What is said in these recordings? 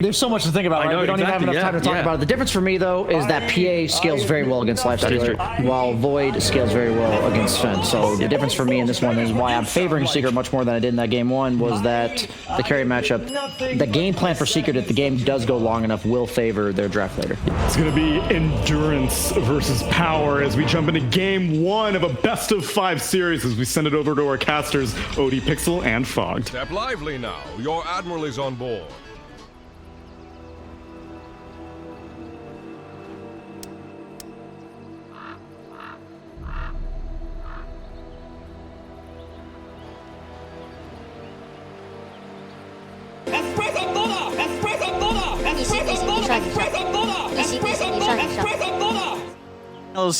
There's so much to think about, right? We don't even have enough time to talk about it. The difference for me, though, is that PA scales very well against Lifestealer, while Void scales very well against Fen. So the difference for me in this one is why I'm favoring Secret much more than I did in that game one was that the carry matchup, the game plan for Secret, if the game does go long enough, will favor their draft later. It's going to be endurance versus power as we jump into game one of a best of 5 series as we send it over to our casters, Odie, Pixel, and Fogged. Step lively now. Your Admiral is on board.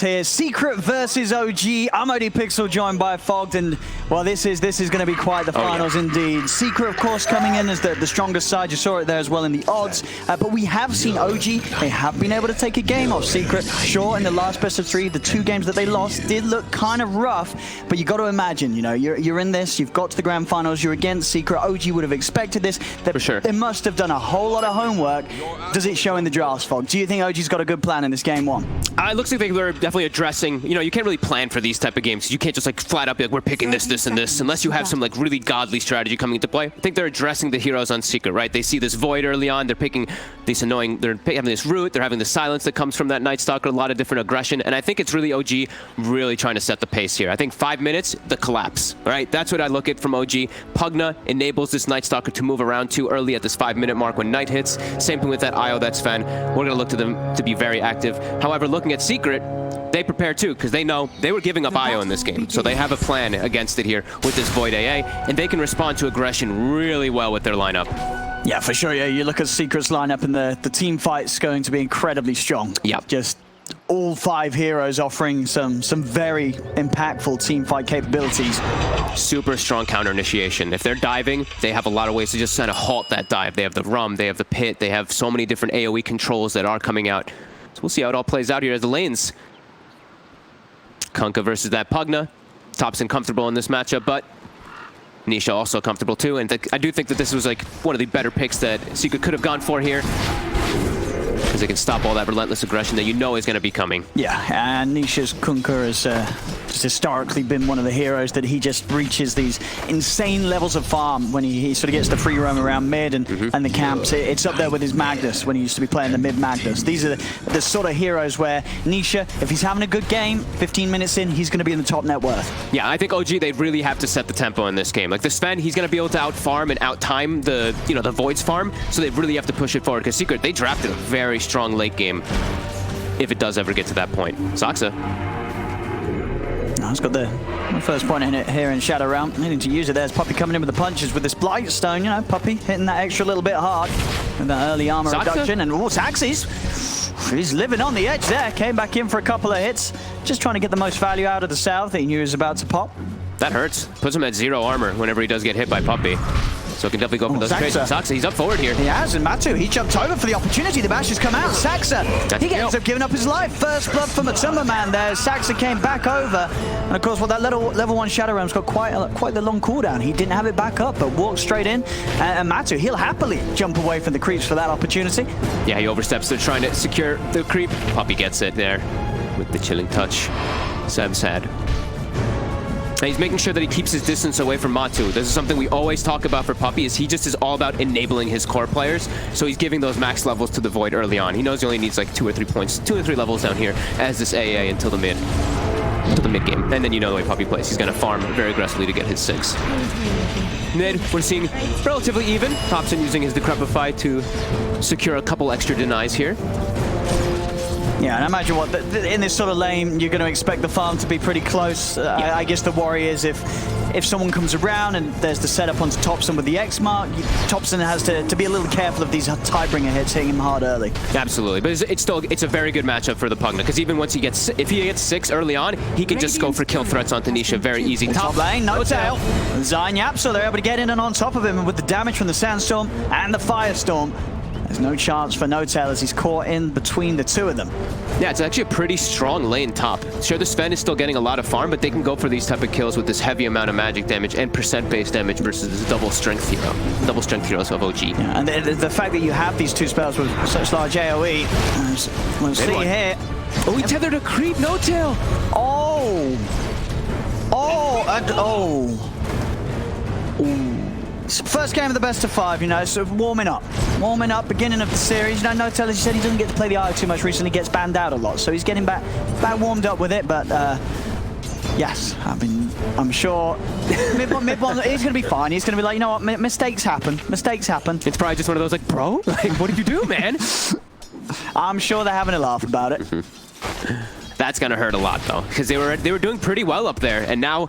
Here, Secret versus OG. I'm Odie Pixel, joined by Fogged, and well, this is going to be quite the finals indeed. Secret, of course, coming in as the strongest side. You saw it there as well in the odds, but we have seen OG. They have been able to take a game off Secret. Sure, in the last best of 3, the 2 games that they lost did look kind of rough, but you got to imagine, you know, you're in this. You've got to the grand finals. You're against Secret. OG would have expected this. For sure. They must have done a whole lot of homework. Does it show in the drafts, Fogged? Do you think OG's got a good plan in this game one? It looks like they were definitely addressing, you know, you can't really plan for these type of games. You can't just like flat out be like, we're picking this, this, and this, unless you have some like really godly strategy coming into play. I think they're addressing the heroes on Secret, right? They see this Void early on, they're picking this annoying, they're having this root, they're having the silence that comes from that Night Stalker, a lot of different aggression, and I think it's really OG really trying to set the pace here. I think 5 minutes, the collapse, right? That's what I look at from OG. Pugna enables this Night Stalker to move around too early at this 5-minute mark when Night hits. Same thing with that IO, that's Fen. We're gonna look to them to be very active. However, looking at Secret, they prepare too, because they know they were giving up IO in this game. So they have a plan against it here with this Void AA, and they can respond to aggression really well with their lineup. Yeah, for sure. Yeah, you look at Secret's lineup, and the team fight's going to be incredibly strong. Yeah. Just all 5 heroes offering some very impactful team fight capabilities. Super strong counter initiation. If they're diving, they have a lot of ways to just kind of halt that dive. They have the Rum, they have the Pit, they have so many different AoE controls that are coming out. So we'll see how it all plays out here as the lanes. Kunkka versus that Pugna. Topson comfortable in this matchup, but Nisha also comfortable too. And I do think that this was like one of the better picks that Secret could have gone for here, because they can stop all that relentless aggression that you know is going to be coming. Yeah, and Nisha's Kunkka has just historically been one of the heroes that he just reaches these insane levels of farm when he sort of gets the free roam around mid and the camps. It's up there with his Magnus when he used to be playing the mid Magnus. These are the sort of heroes where Nisha, if he's having a good game, 15 minutes in, he's going to be in the top net worth. Yeah, I think OG, they really have to set the tempo in this game. Like the Sven, he's going to be able to out farm and out time the Void's farm, so they really have to push it forward, because Secret, they drafted a very strong late game if it does ever get to that point. Saksa. He's got the first point in it here in Shadow Realm. Needing to use it. There's Puppey coming in with the punches with this Blightstone. You know, Puppey hitting that extra little bit hard with that early armor reduction. And Saxy's, he's living on the edge there. Came back in for a couple of hits. Just trying to get the most value out of the South that he knew he was about to pop. That hurts. Puts him at 0 armor whenever he does get hit by Puppey. So it can definitely go for those trades. Saksa, he's up forward here. He has, and Matu, he jumped over for the opportunity. The bash has come out. Saksa, he ends up giving up his life. First blood from Matumba Man there. Saksa came back over. And of course, well, that level 1 Shadow Realm's got quite the long cooldown. He didn't have it back up, but walked straight in. And Matu, he'll happily jump away from the creeps for that opportunity. Yeah, he oversteps. They're trying to secure the creep. Puppey gets it there with the chilling touch. Sad. And he's making sure that he keeps his distance away from Matu. This is something we always talk about for Puppey, is he just is all about enabling his core players. So he's giving those max levels to the Void early on. He knows he only needs like 2 or 3 points, 2 or 3 levels down here as this AA until the mid game. And then you know the way Puppey plays. He's going to farm very aggressively to get his 6. Mid, we're seeing relatively even. Topson using his Decrepify to secure a couple extra denies here. Yeah, and imagine what, in this sort of lane, you're going to expect the farm to be pretty close. Yeah. I guess the worry is if someone comes around and there's the setup onto Topson with the X mark, Topson has to be a little careful of these Tidebringer hits hitting him hard early. Absolutely, but it's a very good matchup for the Pugna, because even once if he gets 6 early on, he can just go for kill threats onto Nisha very easy. Top lane, no tail. Zaynyap, so they're able to get in and on top of him, and with the damage from the Sandstorm and the Firestorm, There's no chance for No-Tail as he's caught in between the two of them. Yeah, it's actually a pretty strong lane top. Sure, the Sven is still getting a lot of farm, but they can go for these type of kills with this heavy amount of magic damage and percent-based damage versus this double strength heroes of OG. Yeah, and the fact that you have these two spells with such large AoE, we'll see here. Oh, he tethered a creep, No-Tail! First game of the best of 5, you know, sort of warming up, beginning of the series. You know, No-Tail, as you said, he doesn't get to play the IO too much recently, gets banned out a lot, so he's getting back warmed up with it, but yes, I mean, I'm sure mid-one, he's going to be fine. He's going to be like, you know what, mistakes happen. It's probably just one of those like, bro, like, what did you do, man? I'm sure they're having a laugh about it. That's going to hurt a lot, though, because they were doing pretty well up there, and now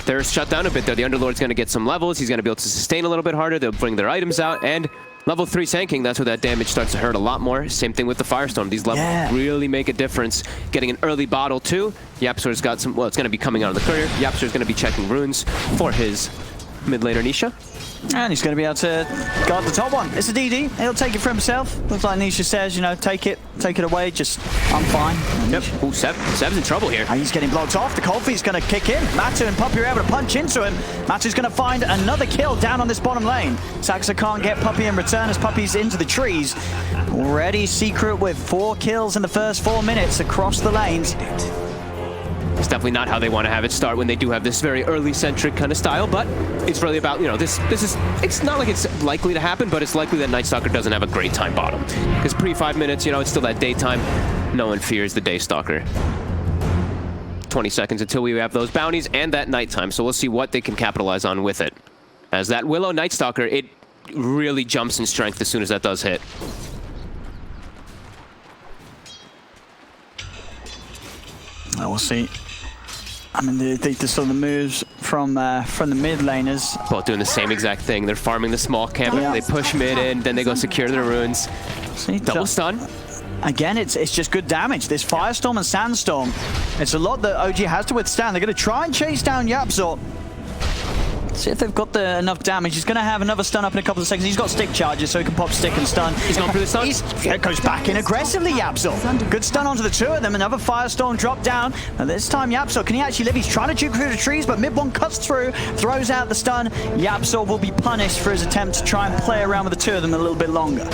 they're shut down a bit, though. The Underlord's going to get some levels. He's going to be able to sustain a little bit harder. They'll bring their items out, and level 3 tanking, that's where that damage starts to hurt a lot more. Same thing with the Firestorm. These levels really make a difference. Getting an early bottle, too. Yapsor's got some, well, it's going to be coming out of the courier. Yapsor's going to be checking runes for his mid laner Nisha. And he's going to be able to guard the top one. It's a DD. He'll take it for himself. Looks like Nisha says, you know, take it away. Just, I'm fine. Yep. Ooh, Seb's in trouble here. He's getting blocked off. The cold feet's going to kick in. Matu and Puppey are able to punch into him. Matu's going to find another kill down on this bottom lane. Saxa can't get Puppey in return as Puppey's into the trees. Already Secret with 4 kills in the first 4 minutes across the lanes. It's definitely not how they want to have it start when they do have this very early-centric kind of style, but it's really about, you know, this is, it's not like it's likely to happen, but it's likely that Nightstalker doesn't have a great time bottom. Because pre-5 minutes, you know, it's still that daytime. No one fears the Daystalker. 20 seconds until we have those bounties and that nighttime, so we'll see what they can capitalize on with it. As that Willow Nightstalker, it really jumps in strength as soon as that does hit. We'll see. I mean, the sort of the moves from the mid laners. Both doing the same exact thing. They're farming the small camp. Yeah. They push mid in, then they go secure their runes. See, Double stun. Again, it's just good damage. This Firestorm and Sandstorm, it's a lot that OG has to withstand. They're going to try and chase down Yapzor. See if they've got enough damage. He's going to have another stun up in a couple of seconds. He's got stick charges, so he can pop stick and stun. He's gone for the stun. He goes back in aggressively, Yapzor. Good stun onto the two of them. Another Firestorm drop down. And this time, Yapzor, can he actually live? He's trying to juke through the trees, but mid-one cuts through, throws out the stun. Yapzor will be punished for his attempt to try and play around with the two of them a little bit longer.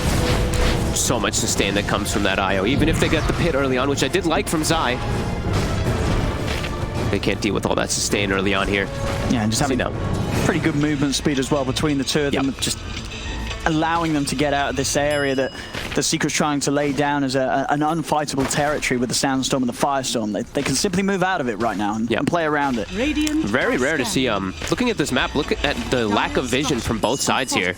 So much sustain that comes from that IO. Even if they get the pit early on, which I did like from Zai, they can't deal with all that sustain early on here. Yeah, and just having pretty good movement speed as well between the two of them, just allowing them to get out of this area that the Secret's trying to lay down as an unfightable territory with the Sandstorm and the Firestorm. They can simply move out of it right now and play around it. Very rare to see, looking at this map, look at the lack of vision from both sides here.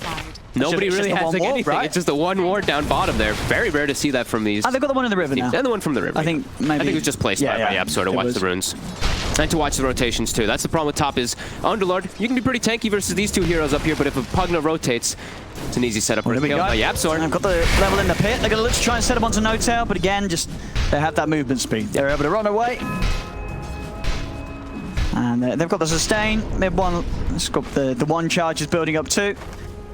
Nobody really has like anything. Right? It's just the one ward down bottom there. Very rare to see that from these. Oh, they've got the one in the river now. And the one from the river. I think maybe it was just placed by Yapzor to watch the runes. And to watch the rotations too. That's the problem with top is Underlord. You can be pretty tanky versus these two heroes up here, but if a Pugna rotates, it's an easy setup for a kill by Yapzor. I've got the level in the pit. They're going to look to try and set up onto No-Tail, but again, just they have that movement speed. They're able to run away. And they've got the sustain. Mid-one, it's got the one charge is building up too.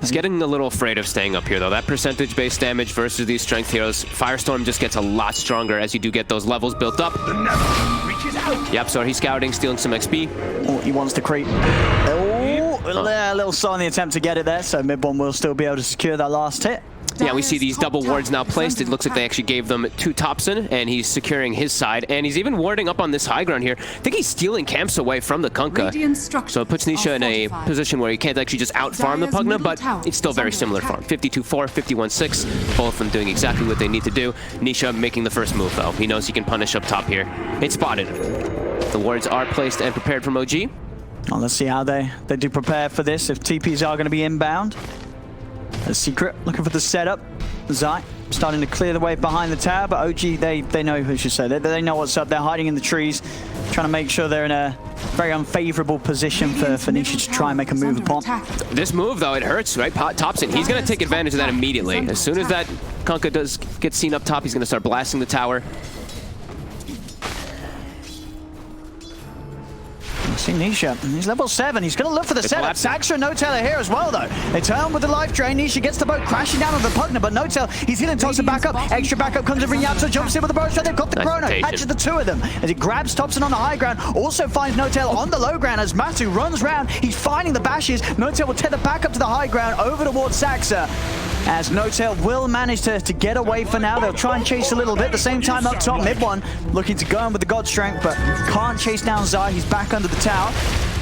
He's getting a little afraid of staying up here, though. That percentage-based damage versus these strength heroes, Firestorm just gets a lot stronger as you do get those levels built up. Yapzor, he's scouting, stealing some XP. Oh, he wants to creep. Oh, a little slow in the attempt to get it there, so mid-one will still be able to secure that last hit. Yeah, we see these double wards now placed. It looks like they actually gave them 2 Thompson, and he's securing his side. And he's even warding up on this high ground here. I think he's stealing camps away from the Kunkka. So it puts Nisha in a position where he can't actually just out-farm the Pugna, but it's still very similar farm. 52-4, 51-6, both of them doing exactly what they need to do. Nisha making the first move, though. He knows he can punish up top here. It's spotted. The wards are placed and prepared from OG. Well, let's see how they do prepare for this, if TPs are going to be inbound. The Secret looking for the setup. Zai starting to clear the way behind the tower, but OG, they know who should say. They know what's up. They're hiding in the trees, trying to make sure they're in a very unfavorable position for Nisha to try and make a move upon. This move, though, it hurts, right? Thompson, he's going to take advantage of that immediately. As soon as that Kunkka does get seen up top, he's going to start blasting the tower. See Nisha, he's level 7. He's going to look for the setup. Saxa and N0tail are here as well, though. They turn with the life drain. Nisha gets the boat crashing down on the Pugna, but N0tail, he's healing, tosses it back up. Extra backup comes in from Yapso, jumps in with the bow strike. They've got the chrono. Catches the two of them as he grabs Thompson on the high ground. Also finds N0tail on the low ground as Matu runs round. He's finding the bashes. N0tail will tether back up to the high ground over towards Saxa. As N0tail will manage to get away for now. They'll try and chase a little bit. At the same time up top, mid one looking to go in with the God Strength, but can't chase down Zai. He's back under the tower.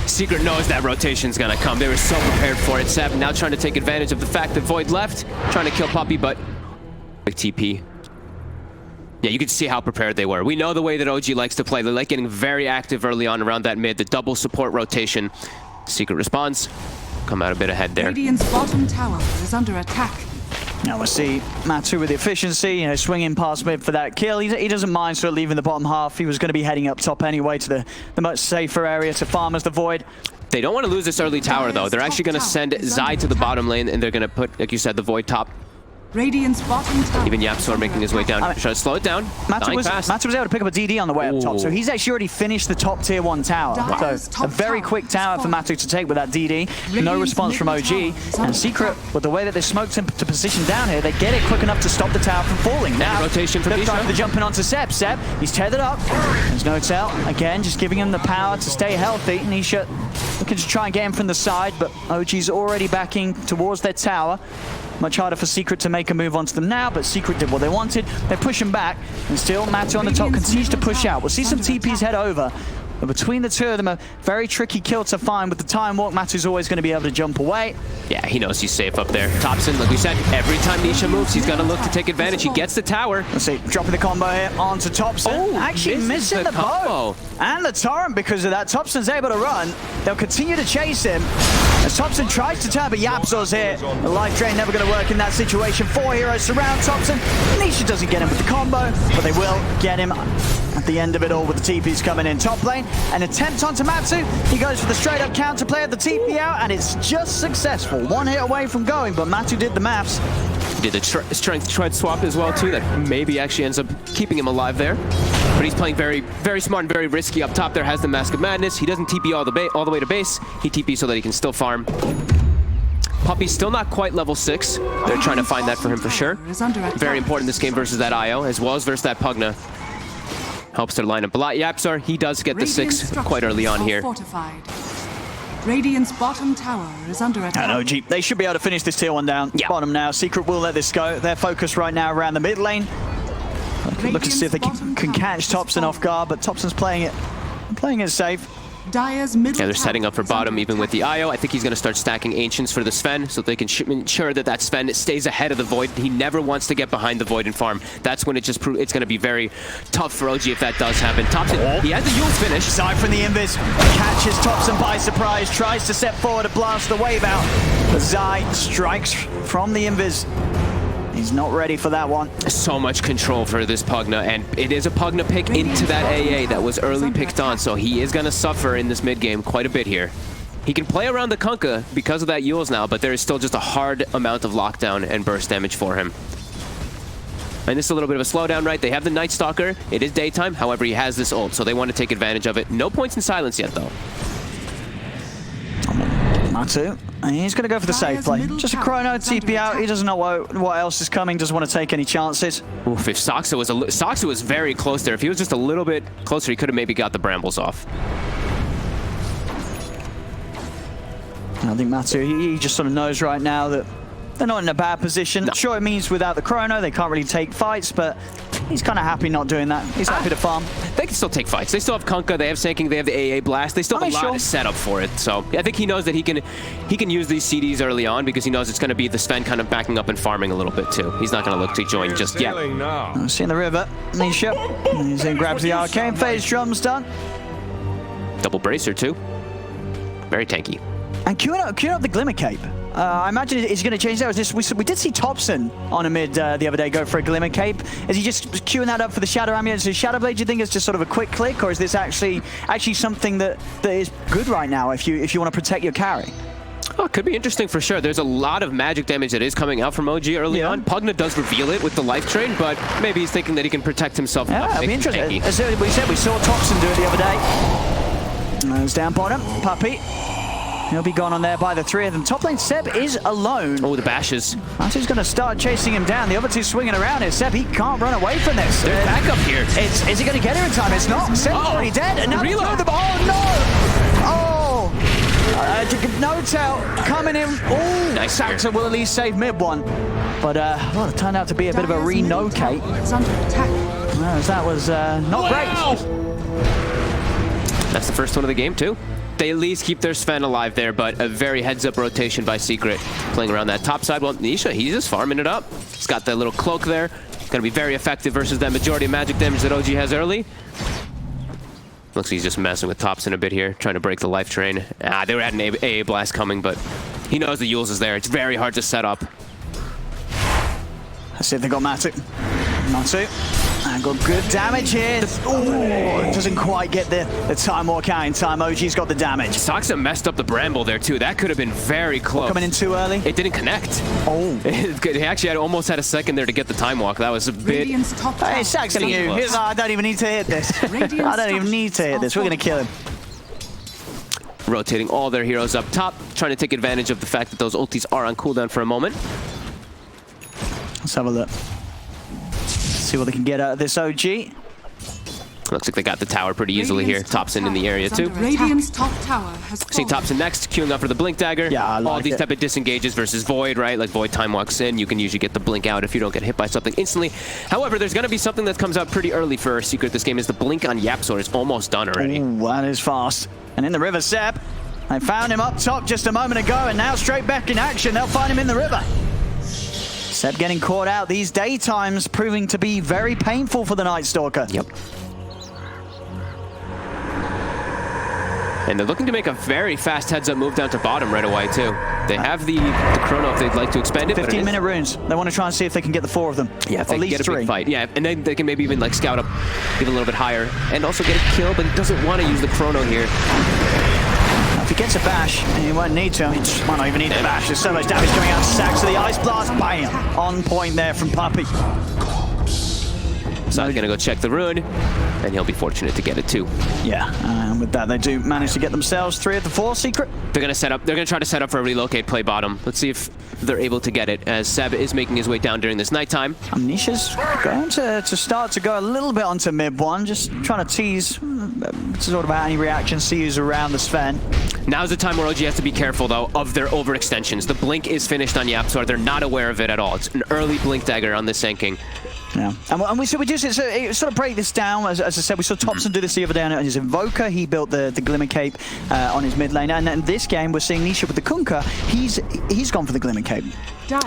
Secret knows that rotation's gonna come. They were so prepared for it. Seb now trying to take advantage of the fact that Void left, trying to kill Puppey, but big TP. Yeah, you can see how prepared they were. We know the way that OG likes to play. They like getting very active early on around that mid, the double support rotation. Secret responds, come out a bit ahead there. Radiant's bottom tower is under attack. Now we'll see Matu with the efficiency, you know, swinging past mid for that kill. He doesn't mind sort of leaving the bottom half. He was going to be heading up top anyway to the much safer area to farm as the Void. They don't want to lose this early tower, though. They're actually going to send Zai to the bottom lane, and they're going to put, like you said, the Void top. Radiant's bottom tower. Even Yapsor making his way down. Trying to slow it down. Matu was able to pick up a DD on the way up top, so he's actually already finished the top tier 1 tower. So a very quick tower for Matu to take with that DD. No response from OG. And Secret, with the way that they smoked him to position down here, they get it quick enough to stop the tower from falling. Now, rotation from Nisha. They're jumping onto Seb. Seb, he's tethered up. There's N0tail. Again, just giving him the power to stay healthy. Nisha looking to try and get him from the side, but OG's already backing towards their tower. Much harder for Secret to make a move onto them now, but Secret did what they wanted. They push him back, and still Matu on the top continues to push out. We'll see some TPs head over. But between the two of them, a very tricky kill to find. With the time walk, Matu's always going to be able to jump away. Yeah, he knows he's safe up there. Thompson, like we said, every time Nisha moves, he's going to look to take advantage. He gets the tower. Let's see, dropping the combo here onto Thompson. Oh, actually missing the bow. And the torrent because of that. Thompson's able to run. They'll continue to chase him. As Thompson tries to turn, but Yapsor's here. The life drain never going to work in that situation. 4 heroes surround Thompson. Nisha doesn't get him with the combo, but they will get him at the end of it all with the TPs coming in. Top lane, an attempt onto Matu. He goes for the straight up counter play of the TP out, and it's just successful. 1 hit away from going, but Matu did the maths. He did the strength tread swap as well, too. That maybe actually ends up keeping him alive there. But he's playing very, very smart and very risky up top there. Has the Mask of Madness. He doesn't TP all the way to base. He TP so that he can still farm. Puppey's still not quite level 6. They're trying to find that for him for sure. Very important this game versus that IO, as well as versus that Pugna. Helps their lineup a lot. Yapsar, he does get the 6 quite early on here. Radiant's bottom tower is under attack. And OG, they should be able to finish this tier 1 down. Yeah. Bottom now. Secret will let this go. They're focused right now around the mid lane. Look to see if they can catch Thompson off guard, but Thompson's playing it safe. Dire's middle Yeah, they're setting up for bottom even with the IO. I think he's going to start stacking Ancients for the Sven so they can ensure that Sven stays ahead of the Void. He never wants to get behind the Void and farm. That's when it's going to be very tough for OG if that does happen. Thompson, he has the Yule's finish. Side from the Invis, catches Thompson by surprise, tries to step forward to blast the wave out. But Zai strikes from the Invis. He's not ready for that one. So much control for this Pugna, and it is a Pugna pick into that AA that was early picked on, so he is going to suffer in this mid game quite a bit here. He can play around the Kunkka because of that Yule's now, but there is still just a hard amount of lockdown and burst damage for him. And this is a little bit of a slowdown, right? They have the Night Stalker. It is daytime, however, he has this ult, so they want to take advantage of it. No points in silence yet, though. Matu, and he's going to go for the safe play. Just a chrono, TP out. He doesn't know what else is coming, doesn't want to take any chances. Oof, if Saxa was very close there. If he was just a little bit closer, he could have maybe got the brambles off. I think Matu, he just sort of knows right now that they're not in a bad position. No. Sure, it means without the chrono, they can't really take fights, but he's kind of happy not doing that. He's happy to farm. They can still take fights. They still have Kunkka, they have Sanking, they have the AA Blast. They still have a lot set up for it. So I think he knows that he can use these CDs early on because he knows it's going to be the Sven kind of backing up and farming a little bit too. He's not going to look to join just yet. See in the river, Nisha. He's in, grabs the arcane phase, drums done. Double bracer too. Very tanky. And queuing up the Glimmer Cape. I imagine it's going to change that. We did see Thompson on a mid the other day go for a Glimmer Cape. Is he just queuing that up for the Shadow Amulet? So Shadow Blade, do you think it's just sort of a quick click, or is this actually something that is good right now if you want to protect your carry? Oh, it could be interesting for sure. There's a lot of magic damage that is coming out from OG early on. Pugna does reveal it with the life drain, but maybe he's thinking that he can protect himself. Yeah, it'll be interesting. As we said, we saw Thompson do it the other day. There's down bottom, Puppey. He'll be gone on there by the three of them. Top lane, Seb is alone. Oh, the bashes. Matu's going to start chasing him down. The other two swinging around here. Seb, he can't run away from this. There's backup here. Is he going to get her in time? It's not. Seb's already dead. And now Reload. oh, no! Oh! No tell coming in. Oh, Nice Saxa will at least save mid one. But well, it turned out to be a bit of a re-no-cate. It's under attack. Well, that was not great. That's the first one of the game, too. They at least keep their Sven alive there, but a very heads-up rotation by Secret. Playing around that top side. Well, Nisha, he's just farming it up. He's got that little cloak there. Going to be very effective versus that majority of magic damage that OG has early. Looks like he's just messing with Thompson a bit here, trying to break the life drain. They were at an AA blast coming, but he knows the Yules is there. It's very hard to set up. Let's see if they got Matu. Matu. Got good damage here. Oh, doesn't quite get the time walk out in time. OG's got the damage. Saxa messed up the Bramble there, too. That could have been very close. Coming in too early. It didn't connect. Oh. He actually almost had a second there to get the time walk. That was a bit... Radiant's top tower. Hey, Sax to you. Close. I don't even need to hit this. I don't even need to hit this. We're going to kill him. Rotating all their heroes up top, trying to take advantage of the fact that those ultis are on cooldown for a moment. Let's have a look. See what they can get out of this OG. Looks like they got the tower pretty easily here. Thompson in the area too. Radiant's top tower has See fallen. Thompson next, queuing up for the blink dagger. Yeah, I like all these it. type of disengages versus Void, right? Like Void time walks in, you can usually get the blink out if you don't get hit by something instantly. However, there's going to be something that comes out pretty early for Secret this game is the blink on Yapzor is almost done already. Ooh, that is fast. And in the river, Seb. They found him up top just a moment ago, and now straight back in action. They'll find him in the river. Seb getting caught out. These daytimes proving to be very painful for the Night Stalker. Yep. And they're looking to make a very fast heads-up move down to bottom right away, too. They have the chrono if they'd like to expand it. 15-minute runes. They want to try and see if they can get the 4 of them. Yeah, if they at can least get a 3. big fight. Yeah, and then they can maybe even like scout up, get a little bit higher, and also get a kill, but he doesn't want to use the chrono here. If he gets a bash, and he won't need to, he just might not even need the bash. There's so much damage coming out of Sax to the Ice Blast. Bam! On point there from Puppey. So he's going to go check the rune, and he'll be fortunate to get it too. Yeah, and with that, they do manage to get themselves 3 of the 4 Secret. They're going to set up. They're going to try to set up for a relocate play bottom. Let's see if they're able to get it, as Seb is making his way down during this nighttime. Amnesia's going to start to go a little bit onto mid one, just trying to tease sort of any reaction sees around the Sven. Now's the time where OG has to be careful, though, of their overextensions. The blink is finished on Yapzor. They're not aware of it at all. It's an early blink dagger on this Senking. Yeah, and we do sort of break this down. As I said, we saw Thompson do this the other day on his Invoker. He built the Glimmer Cape on his mid lane, and in this game we're seeing Nisha with the Kunkka. He's gone for the Glimmer Cape.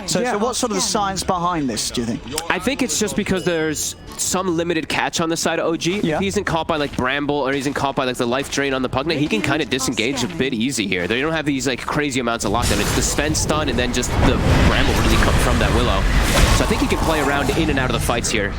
So what's sort of the science behind this, do you think? I think it's just because there's some limited catch on the side of OG. Yeah. If he isn't caught by like Bramble or he isn't caught by like the life drain on the Pugna, he can kind of disengage a bit easy here. They don't have these like crazy amounts of lockdown. It's the Sven stun and then just the Bramble really come from that Willow. So I think he can play around in and out of the fights here.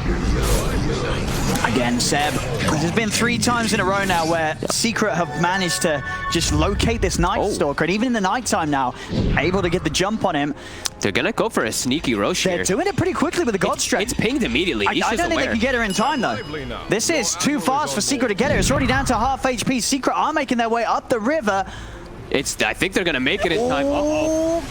Again, Seb. There's been 3 times in a row now where Secret have managed to just locate this Night Stalker, and even in the nighttime now, able to get the jump on him. They're gonna go for a sneaky Rosh here. They're doing it pretty quickly with the God Strike. It's pinged immediately. I don't think they can get her in time, though. This is too fast for Secret to get her. It's already down to half HP. Secret are making their way up the river. I think they're gonna make it in time. Uh-oh.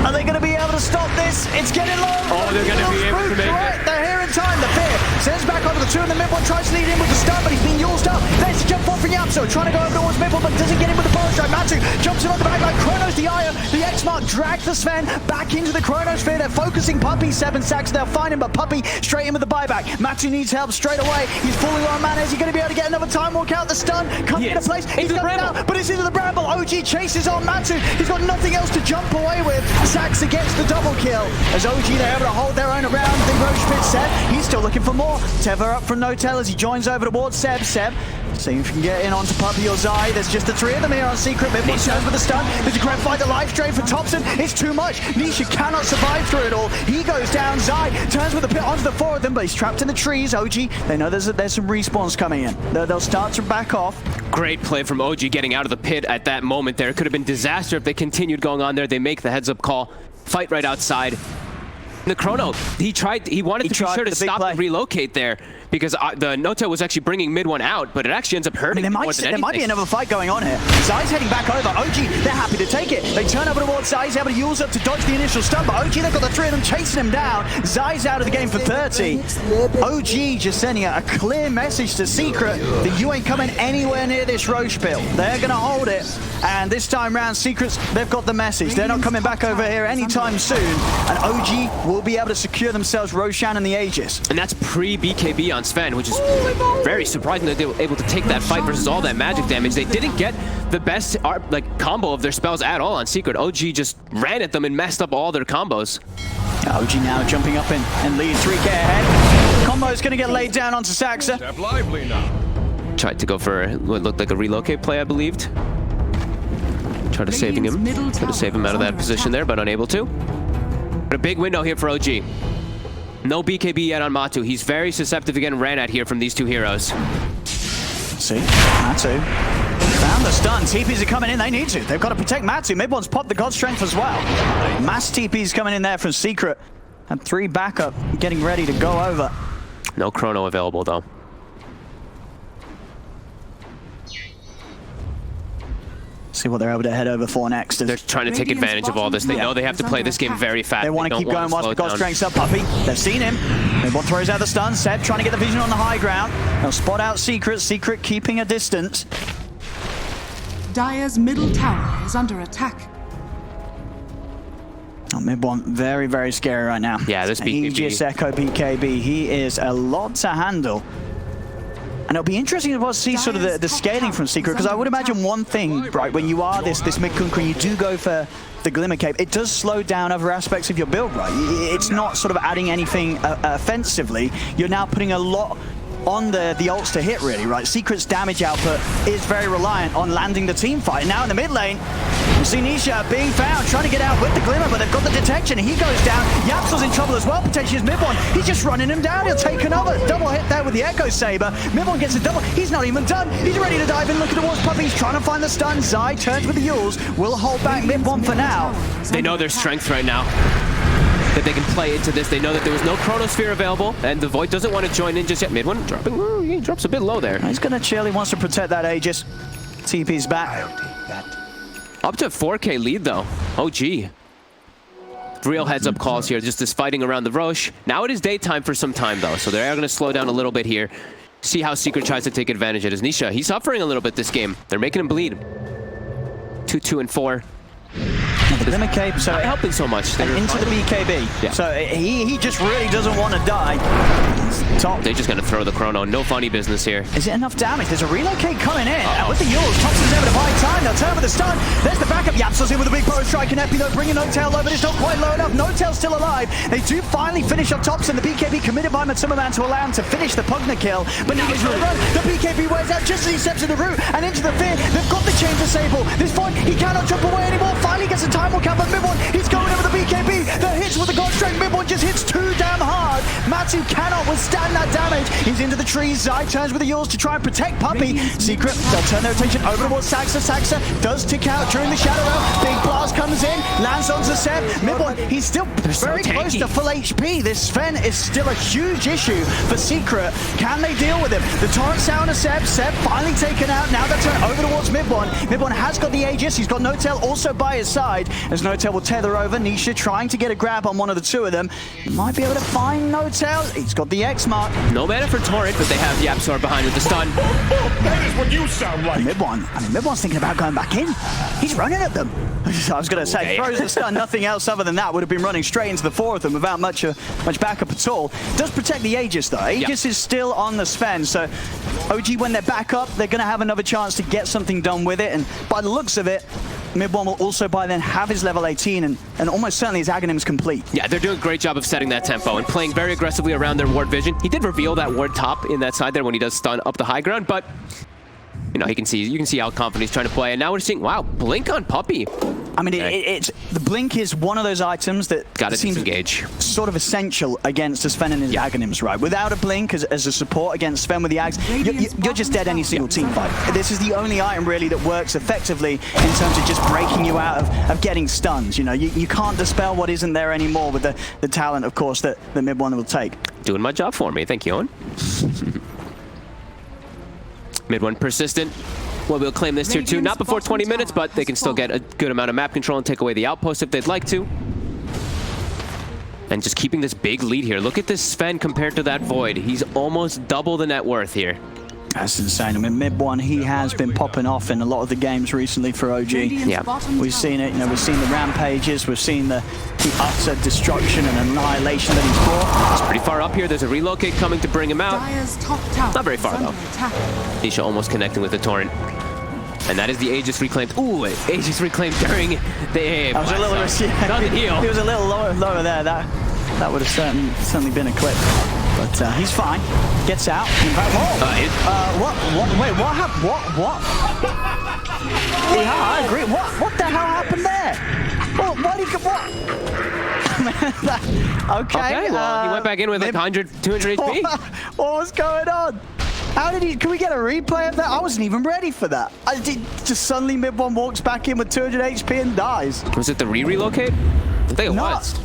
Are they going to be able to stop this? It's getting long. Oh, they're going to be able to make it. They're here in time. The fear sends back over the 2 in the mid one, tries to lead in with the stun, but he's being used up. There's a jump off from Yapzor, trying to go over towards mid one, but doesn't get in with the power strike. Matu jumps in on the back line. Chronos the Io. The X-Mark drags the Sven back into the Chronosphere. They're focusing Puppey, 7 Sax. They'll find him, but Puppey straight in with the buyback. Matu needs help straight away. He's falling on mana. Is he going to be able to get another time walk out? The stun comes into place. He's got it now, but it's into the Bramble. OG chases on Matu. He's got nothing else to jump away with. Sax against the double kill. As OG, they're able to hold their own around the Roche Pit. Seb, he's still looking for more. Tether up from No-Tell as he joins over towards Seb. Seb, see if he can get in onto Puppey or Zai. There's just the 3 of them here on Secret. Mid-one turns with the stun. There's a great fight, the life drain for Thompson. It's too much. Nisha cannot survive through it all. He goes down. Zai turns with the pit onto the 4 of them, but he's trapped in the trees. OG, they know there's some respawns coming in. They'll start to back off. Great play from OG getting out of the pit at that moment there. It could have been disaster if they continued going on there. They make the heads-up call. Fight right outside. The Chrono, he wanted to be sure to stop and relocate there because the no-tail was actually bringing mid one out, but it actually ends up hurting there more than anything. might be another fight going on here. Zai's heading back over. OG, they're happy to take it. They turn over towards Zai. He's able to use up to dodge the initial stun, but OG, they've got the three of them chasing him down. Zai's out of the game for 30. OG just sending a clear message to Secret that you ain't coming anywhere near this Roche pill. They're going to hold it, and this time round, Secrets, they've got the message. They're not coming back over here anytime soon, and OG will be able to secure themselves Roshan and the Aegis. And that's pre-BKB on Sven, which is very surprising that they were able to take that fight versus all that magic damage. They didn't get the best combo of their spells at all on Secret. OG just ran at them and messed up all their combos. OG now jumping up and leading 3K ahead. Combo's going to get laid down onto Saxa. Step lively now. Tried to go for what looked like a relocate play, I believed. Tried to save him out of that position there, but unable to. But a big window here for OG. No BKB yet on Matu. He's very susceptible to getting ran at here from these two heroes. See, Matu found the stun. TPs are coming in. They need to. They've got to protect Matu. Mid one's popped the God Strength as well. Mass TPs coming in there from Secret. And 3 backup getting ready to go over. No chrono available though. See what they're able to head over for next. They're trying to take advantage of all this. They know they have to play this game very fast. They want to keep going whilst the God Strength's up. Puppey, they've seen him. Mid-one throws out the stun. Seb trying to get the vision on the high ground. They'll spot out Secret. Secret keeping a distance. Dire's middle tower is under attack. Oh, Mid-one very, very scary right now. Yeah, this BKB. Aegis Echo BKB. He is a lot to handle. And it'll be interesting to see sort of the scaling from Secret, because I would imagine one thing, right, when you are this mid-kunker and you do go for the Glimmer Cape, it does slow down other aspects of your build, right? It's not sort of adding anything offensively. You're now putting a lot on the ults to hit, really, right? Secret's damage output is very reliant on landing the team fight. And now in the mid lane, you see Nisha being found, trying to get out with the Glimmer, but they've got the detection. He goes down. Yapsel's in trouble as well, potentially as Mid-one. He's just running him down. He'll take another double hit there with the Echo Saber. Mid-one gets a double. He's not even done. He's ready to dive in, looking towards Puppey. He's trying to find the stun. Zai turns with the Yules. Will hold back Mid-one for now. They know their strength right now, that they can play into this. They know that there was no Chronosphere available, and the Void doesn't want to join in just yet. Mid one dropping, he drops a bit low there. He's going to chill. He wants to protect that Aegis. TP's back. Up to 4K lead though. OG. Real heads-up calls here, just this fighting around the Roche. Now it is daytime for some time though, so they are going to slow down a little bit here. See how Secret tries to take advantage of his Nisha. He's suffering a little bit this game. They're making him bleed. 2, 2, and 4. The Glimmer Cape, so not helping so much. And into the BKB. Yeah. So he just really doesn't want to die. Top. They're just going to throw the chrono. No funny business here. Is it enough damage? There's a relocate coming in. And with the Yules, Thompson's able to buy time. They'll turn with the stun. There's the backup. Yapsel's in with a big bow strike and Epi, though, bringing No-Tail low, but it's not quite low enough. No-Tail's still alive. They do finally finish off Thompson. The BKB committed by Matsumaman to allow him to finish the Pugna kill. But now he's going to run. The BKB wears out just as he steps in the route and into the fear. They've got the chain to Sable. This point, he cannot jump away anymore. Finally gets a time will count, but Mid-one, he's going over the BKB. The hits with the God Strength. Mid-one just hits too damn hard. Matsu cannot withstand that damage. He's into the trees. Zai turns with the Yules to try and protect Puppey. Secret, they'll turn their attention over towards Saxa. Saxa does tick out during the Shadow Realm. Big blast comes in, lands on Seb. Mid-one, he's still very close to full HP. This Sven is still a huge issue for Secret. Can they deal with him? The torrent sound of Seb. Seb finally taken out. Now they'll turn over towards Mid-one. Mid-one has got the Aegis. He's got No-Tail also by his side. As No-Tail will tether over. Nisha trying to get a grab on one of the two of them. Might be able to find No-Tail. He's got the X mark. No mana for Torrent, but they have Yapsor behind with the stun. That is what you sound like. Mid-one. I mean, Mid-one's thinking about going back in. He's running at them. I was going to say, throws the stun, nothing else other than that. Would have been running straight into the four of them without much backup at all. Does protect the Aegis, though. Aegis is still on the Sven, so OG, when they're back up, they're going to have another chance to get something done with it, and by the looks of it, Mid-one will also by then have his level 18 and almost certainly his Aghanim's complete. Yeah, they're doing a great job of setting that tempo and playing very aggressively around their ward vision. He did reveal that ward top in that side there when he does stun up the high ground, but you know, you can see how confident he's trying to play. And now we're seeing, wow, blink on Puppey. I mean, it's the blink is one of those items that seems disengage. Sort of essential against the Sven and his Aghanims, right? Without a blink as a support against Sven with the Ags, you're just dead any single team fight. This is the only item really that works effectively in terms of just breaking you out of getting stuns. You know, you can't dispel what isn't there anymore with the talent, of course, that Mid-one will take. Doing my job for me. Thank you, Owen. Mid one persistent. Well, we'll claim this tier 2. Not before 20 minutes, but they can still get a good amount of map control and take away the outpost if they'd like to. And just keeping this big lead here. Look at this Sven compared to that Void. He's almost double the net worth here. That's insane. I mean, mid one, he has been popping off in a lot of the games recently for OG. Yeah. We've seen it, you know, we've seen the rampages, we've seen the utter destruction and annihilation that he's brought. He's pretty far up here. There's a relocate coming to bring him out. Not very far, though. Nisha almost connecting with the Torrent. And that is the Aegis reclaimed. Ooh, Aegis reclaimed during the AA. That was a little risk, yeah. Doesn't heal. He was a little lower there. That would have certainly been a clip. But he's fine. Gets out. Wait, what happened? What? Yeah, I agree. What the hell happened there? Why did he Okay, well, he went back in with like 100, 200 HP. What was going on? How did he? Can we get a replay of that? I wasn't even ready for that. Just suddenly mid one walks back in with 200 HP and dies. Was it the relocate? I think it was.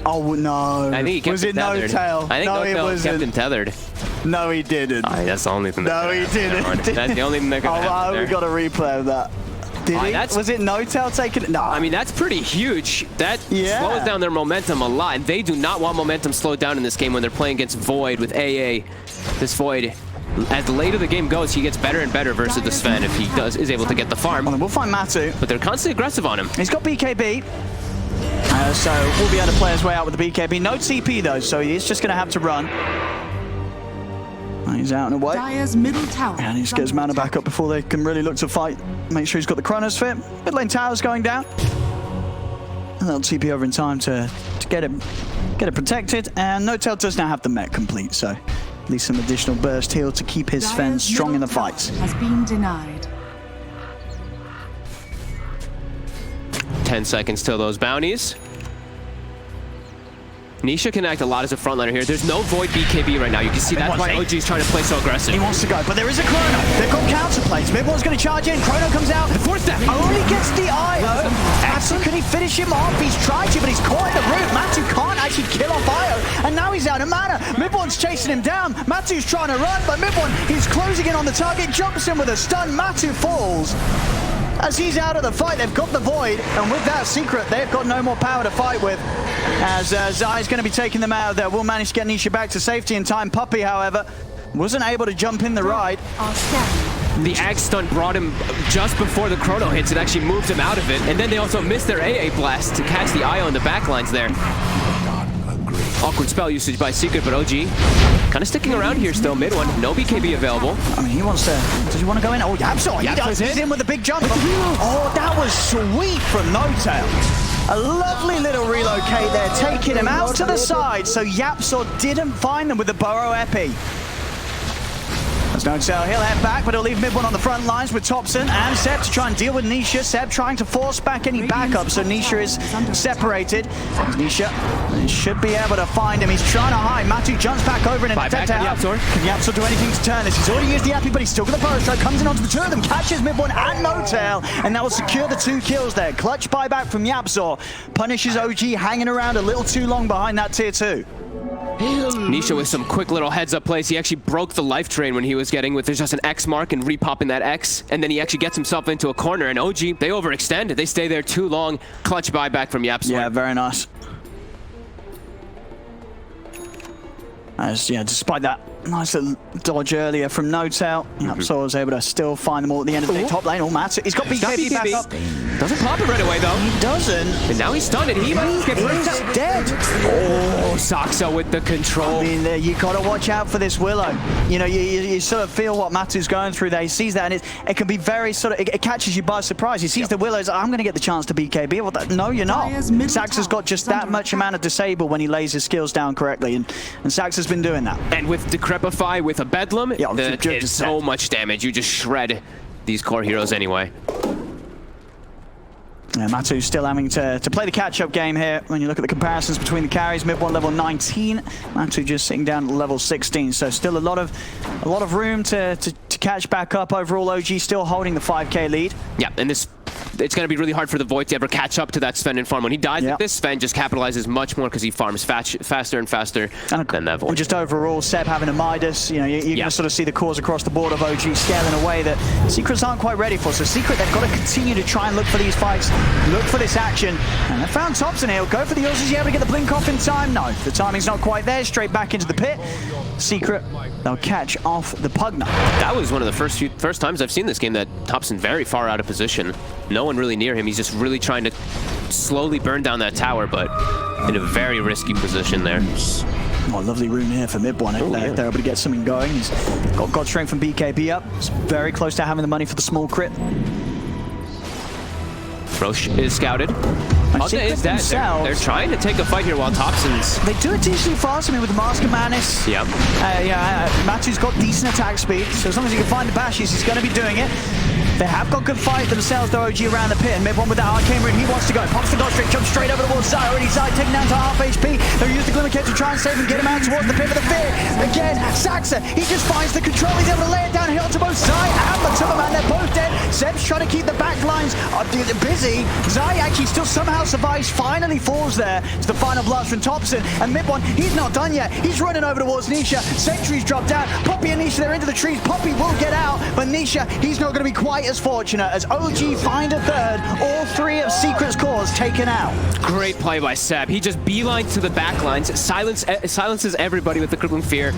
Oh no! I think he kept him tethered. No-tail. I think no-tail kept him tethered. No, he didn't. That's the only thing. No, he didn't. That's the only thing that could happen there. We got a replay of that. Did he? Was it no-tail taking it? No. I mean, that's pretty huge. That slows down their momentum a lot, and they do not want momentum slowed down in this game when they're playing against Void with AA. This Void, as the later the game goes, he gets better and better versus the Sven if he is able to get the farm. Well, we'll find Matu. But they're constantly aggressive on him. He's got BKB. So we'll be able to play his way out with the BKB. No TP though, so he's just going to have to run. He's out and away. Dire's middle tower. And he just gets mana back up before they can really look to fight. Make sure he's got the Chronos fit. Mid lane tower's going down. And they'll TP over in time to get it protected. And No-Tail does now have the mech complete, so at least some additional burst heal to keep his Sven strong in the fights. Has been denied. 10 seconds till those bounties. Nisha can act a lot as a frontliner here. There's no Void BKB right now. You can see that's why OG is trying to play so aggressive. He wants to go, but there is a Chrono. They've got counter plays. Mid-one's going to charge in. Chrono comes out. The fourth step. Only gets the IO. Matu, can he finish him off? He's tried to, but he's caught in the root. Matu can't actually kill off IO, and now he's out of mana. Mid-one's chasing him down. Matu's trying to run, but Mid-one, he's closing in on the target, jumps in with a stun. Matu falls. As he's out of the fight, they've got the Void, and with that Secret, they've got no more power to fight with. As Zai's going to be taking them out of there. We'll manage to get Nisha back to safety in time. Puppey, however, wasn't able to jump in the ride. The Ag stun brought him just before the Chrono hits. It actually moved him out of it. And then they also missed their AA blast to catch the IO in the backlines there. Awkward spell usage by Secret, but OG kind of sticking around here still. Mid one, no BKB available. I mean, he wants to... Does he want to go in? Oh, Yapsor, he does. He's in with a big jump. Oh, that was sweet from No-Tail. A lovely little relocate there, taking him out to the side, so Yapsor didn't find them with the Burrow Epi. There's No-Tail, he'll head back, but he'll leave mid one on the front lines with Thompson and Seb to try and deal with Nisha. Seb trying to force back any backup, so Nisha is separated. Nisha should be able to find him. He's trying to hide. Matu jumps back over and detect out. Can Yapsor do anything to turn this? He's already used the Epi, but he's still got the Burrow Strike. Comes in onto the two of them, catches mid one and No-Tail, and that will secure the 2 kills there. Clutch buyback from Yapsor. Punishes OG hanging around a little too long behind that tier 2. Nisha with some quick little heads-up plays. He actually broke the life drain when he was getting with there's just an X mark and repopping that X, and then he actually gets himself into a corner, and OG, they overextend. They stay there too long. Clutch buyback from Yapsor. Yeah, very nice. Despite that nice little dodge earlier from No-Tail, Yapsor was able to still find them all at the end of the top lane. Oh, Matu, he's got BKB back up. Doesn't pop it right away, though. He doesn't. And now he's stunned, and he might get He's dead. Oh, Saxa with the control. I mean, you got to watch out for this Willow. You know, you sort of feel what Matu's going through there. He sees that, and it can be very sort of, it catches you by surprise. He sees the Willows, I'm going to get the chance to BKB. Well, no, you're not. Saxa's got just that much amount of disable when he lays his skills down correctly, and Saxa's been doing that. And with Decrepify, with a Bedlam, it's so much damage. You just shred these core heroes anyway. Yeah, Matu's still having to play the catch-up game here. When you look at the comparisons between the carries, mid one level 19, Matu just sitting down at level 16. So still a lot of room to catch back up. Overall, OG still holding the 5K lead. Yeah, and this it's going to be really hard for the Void to ever catch up to that Sven and farm. When he dies like this, Sven just capitalizes much more because he farms faster and faster than that Void. And just overall, Seb having a Midas, you know, you're going to sort of see the cores across the board of OG scaling away that Secrets aren't quite ready for. So Secret, they've got to continue to try and look for these fights, look for this action. And they found Thompson here. Go for the Yours. Is he able to get the blink off in time? No, the timing's not quite there. Straight back into the pit. Secret, they'll catch off the Pugna. That was one of the first times I've seen this game that Thompson very far out of position. No one really near him. He's just really trying to slowly burn down that tower, but in a very risky position there. Oh, lovely rune here for mid one. They're able to get something going. He's got God Strength from BKB up. He's very close to having the money for the small crit. Roche is scouted. Is that they're trying to take a fight here while Thompson's... They do it decently fast. I mean, with the Mask of Madness. Yep. Matu's got decent attack speed, so as long as he can find the bashes, he's going to be doing it. They have got good fight themselves, though, OG around the pit, and mid one with that Arcane Rune, he wants to go. Pops the God Strength, jumps straight over towards Zai. Already Zai taken down to half HP. They'll use the Glimmer Cape to try and save him, get him out towards the pit of the fear. Again, Saxa, he just finds the control. He's able to lay it downhill to both Zai and the Timberman. They're both dead. Seb's trying to keep the back lines busy. Zai actually still somehow survives, finally falls there. It's the final blast from Thompson, and mid one, he's not done yet. He's running over towards Nisha. Sentry's dropped out. Puppey and Nisha, they're into the trees. Puppey will get out, but Nisha, he's not going to be quite as fortunate as OG find a third. All three of Secret's cores taken out. Great play by Seb. He just beelines to the back lines, silences everybody with the Crippling Fear,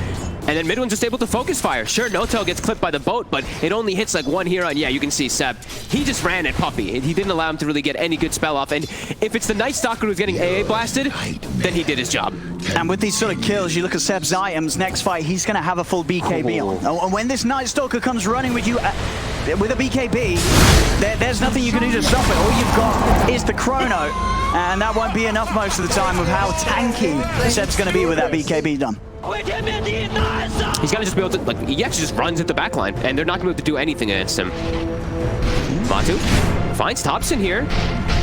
and then mid one's just able to focus fire. Sure, No-Tail gets clipped by the boat, but it only hits like one hero, and yeah, you can see Seb. He just ran at Puppey. He didn't allow him to really get any good spell off, and if it's the Night Stalker who's getting AA blasted, then he did his job. And with these sort of kills, you look at Seb's items, next fight, he's going to have a full BKB on. And when this Night Stalker comes running with you, with a BKB, there's nothing you can do to stop it. All you've got is the chrono, and that won't be enough most of the time with how tanky Seb's going to be with that BKB done. He's got to just be able to, like, he actually just runs at the back line, and they're not going to be able to do anything against him. Matu finds Thompson here.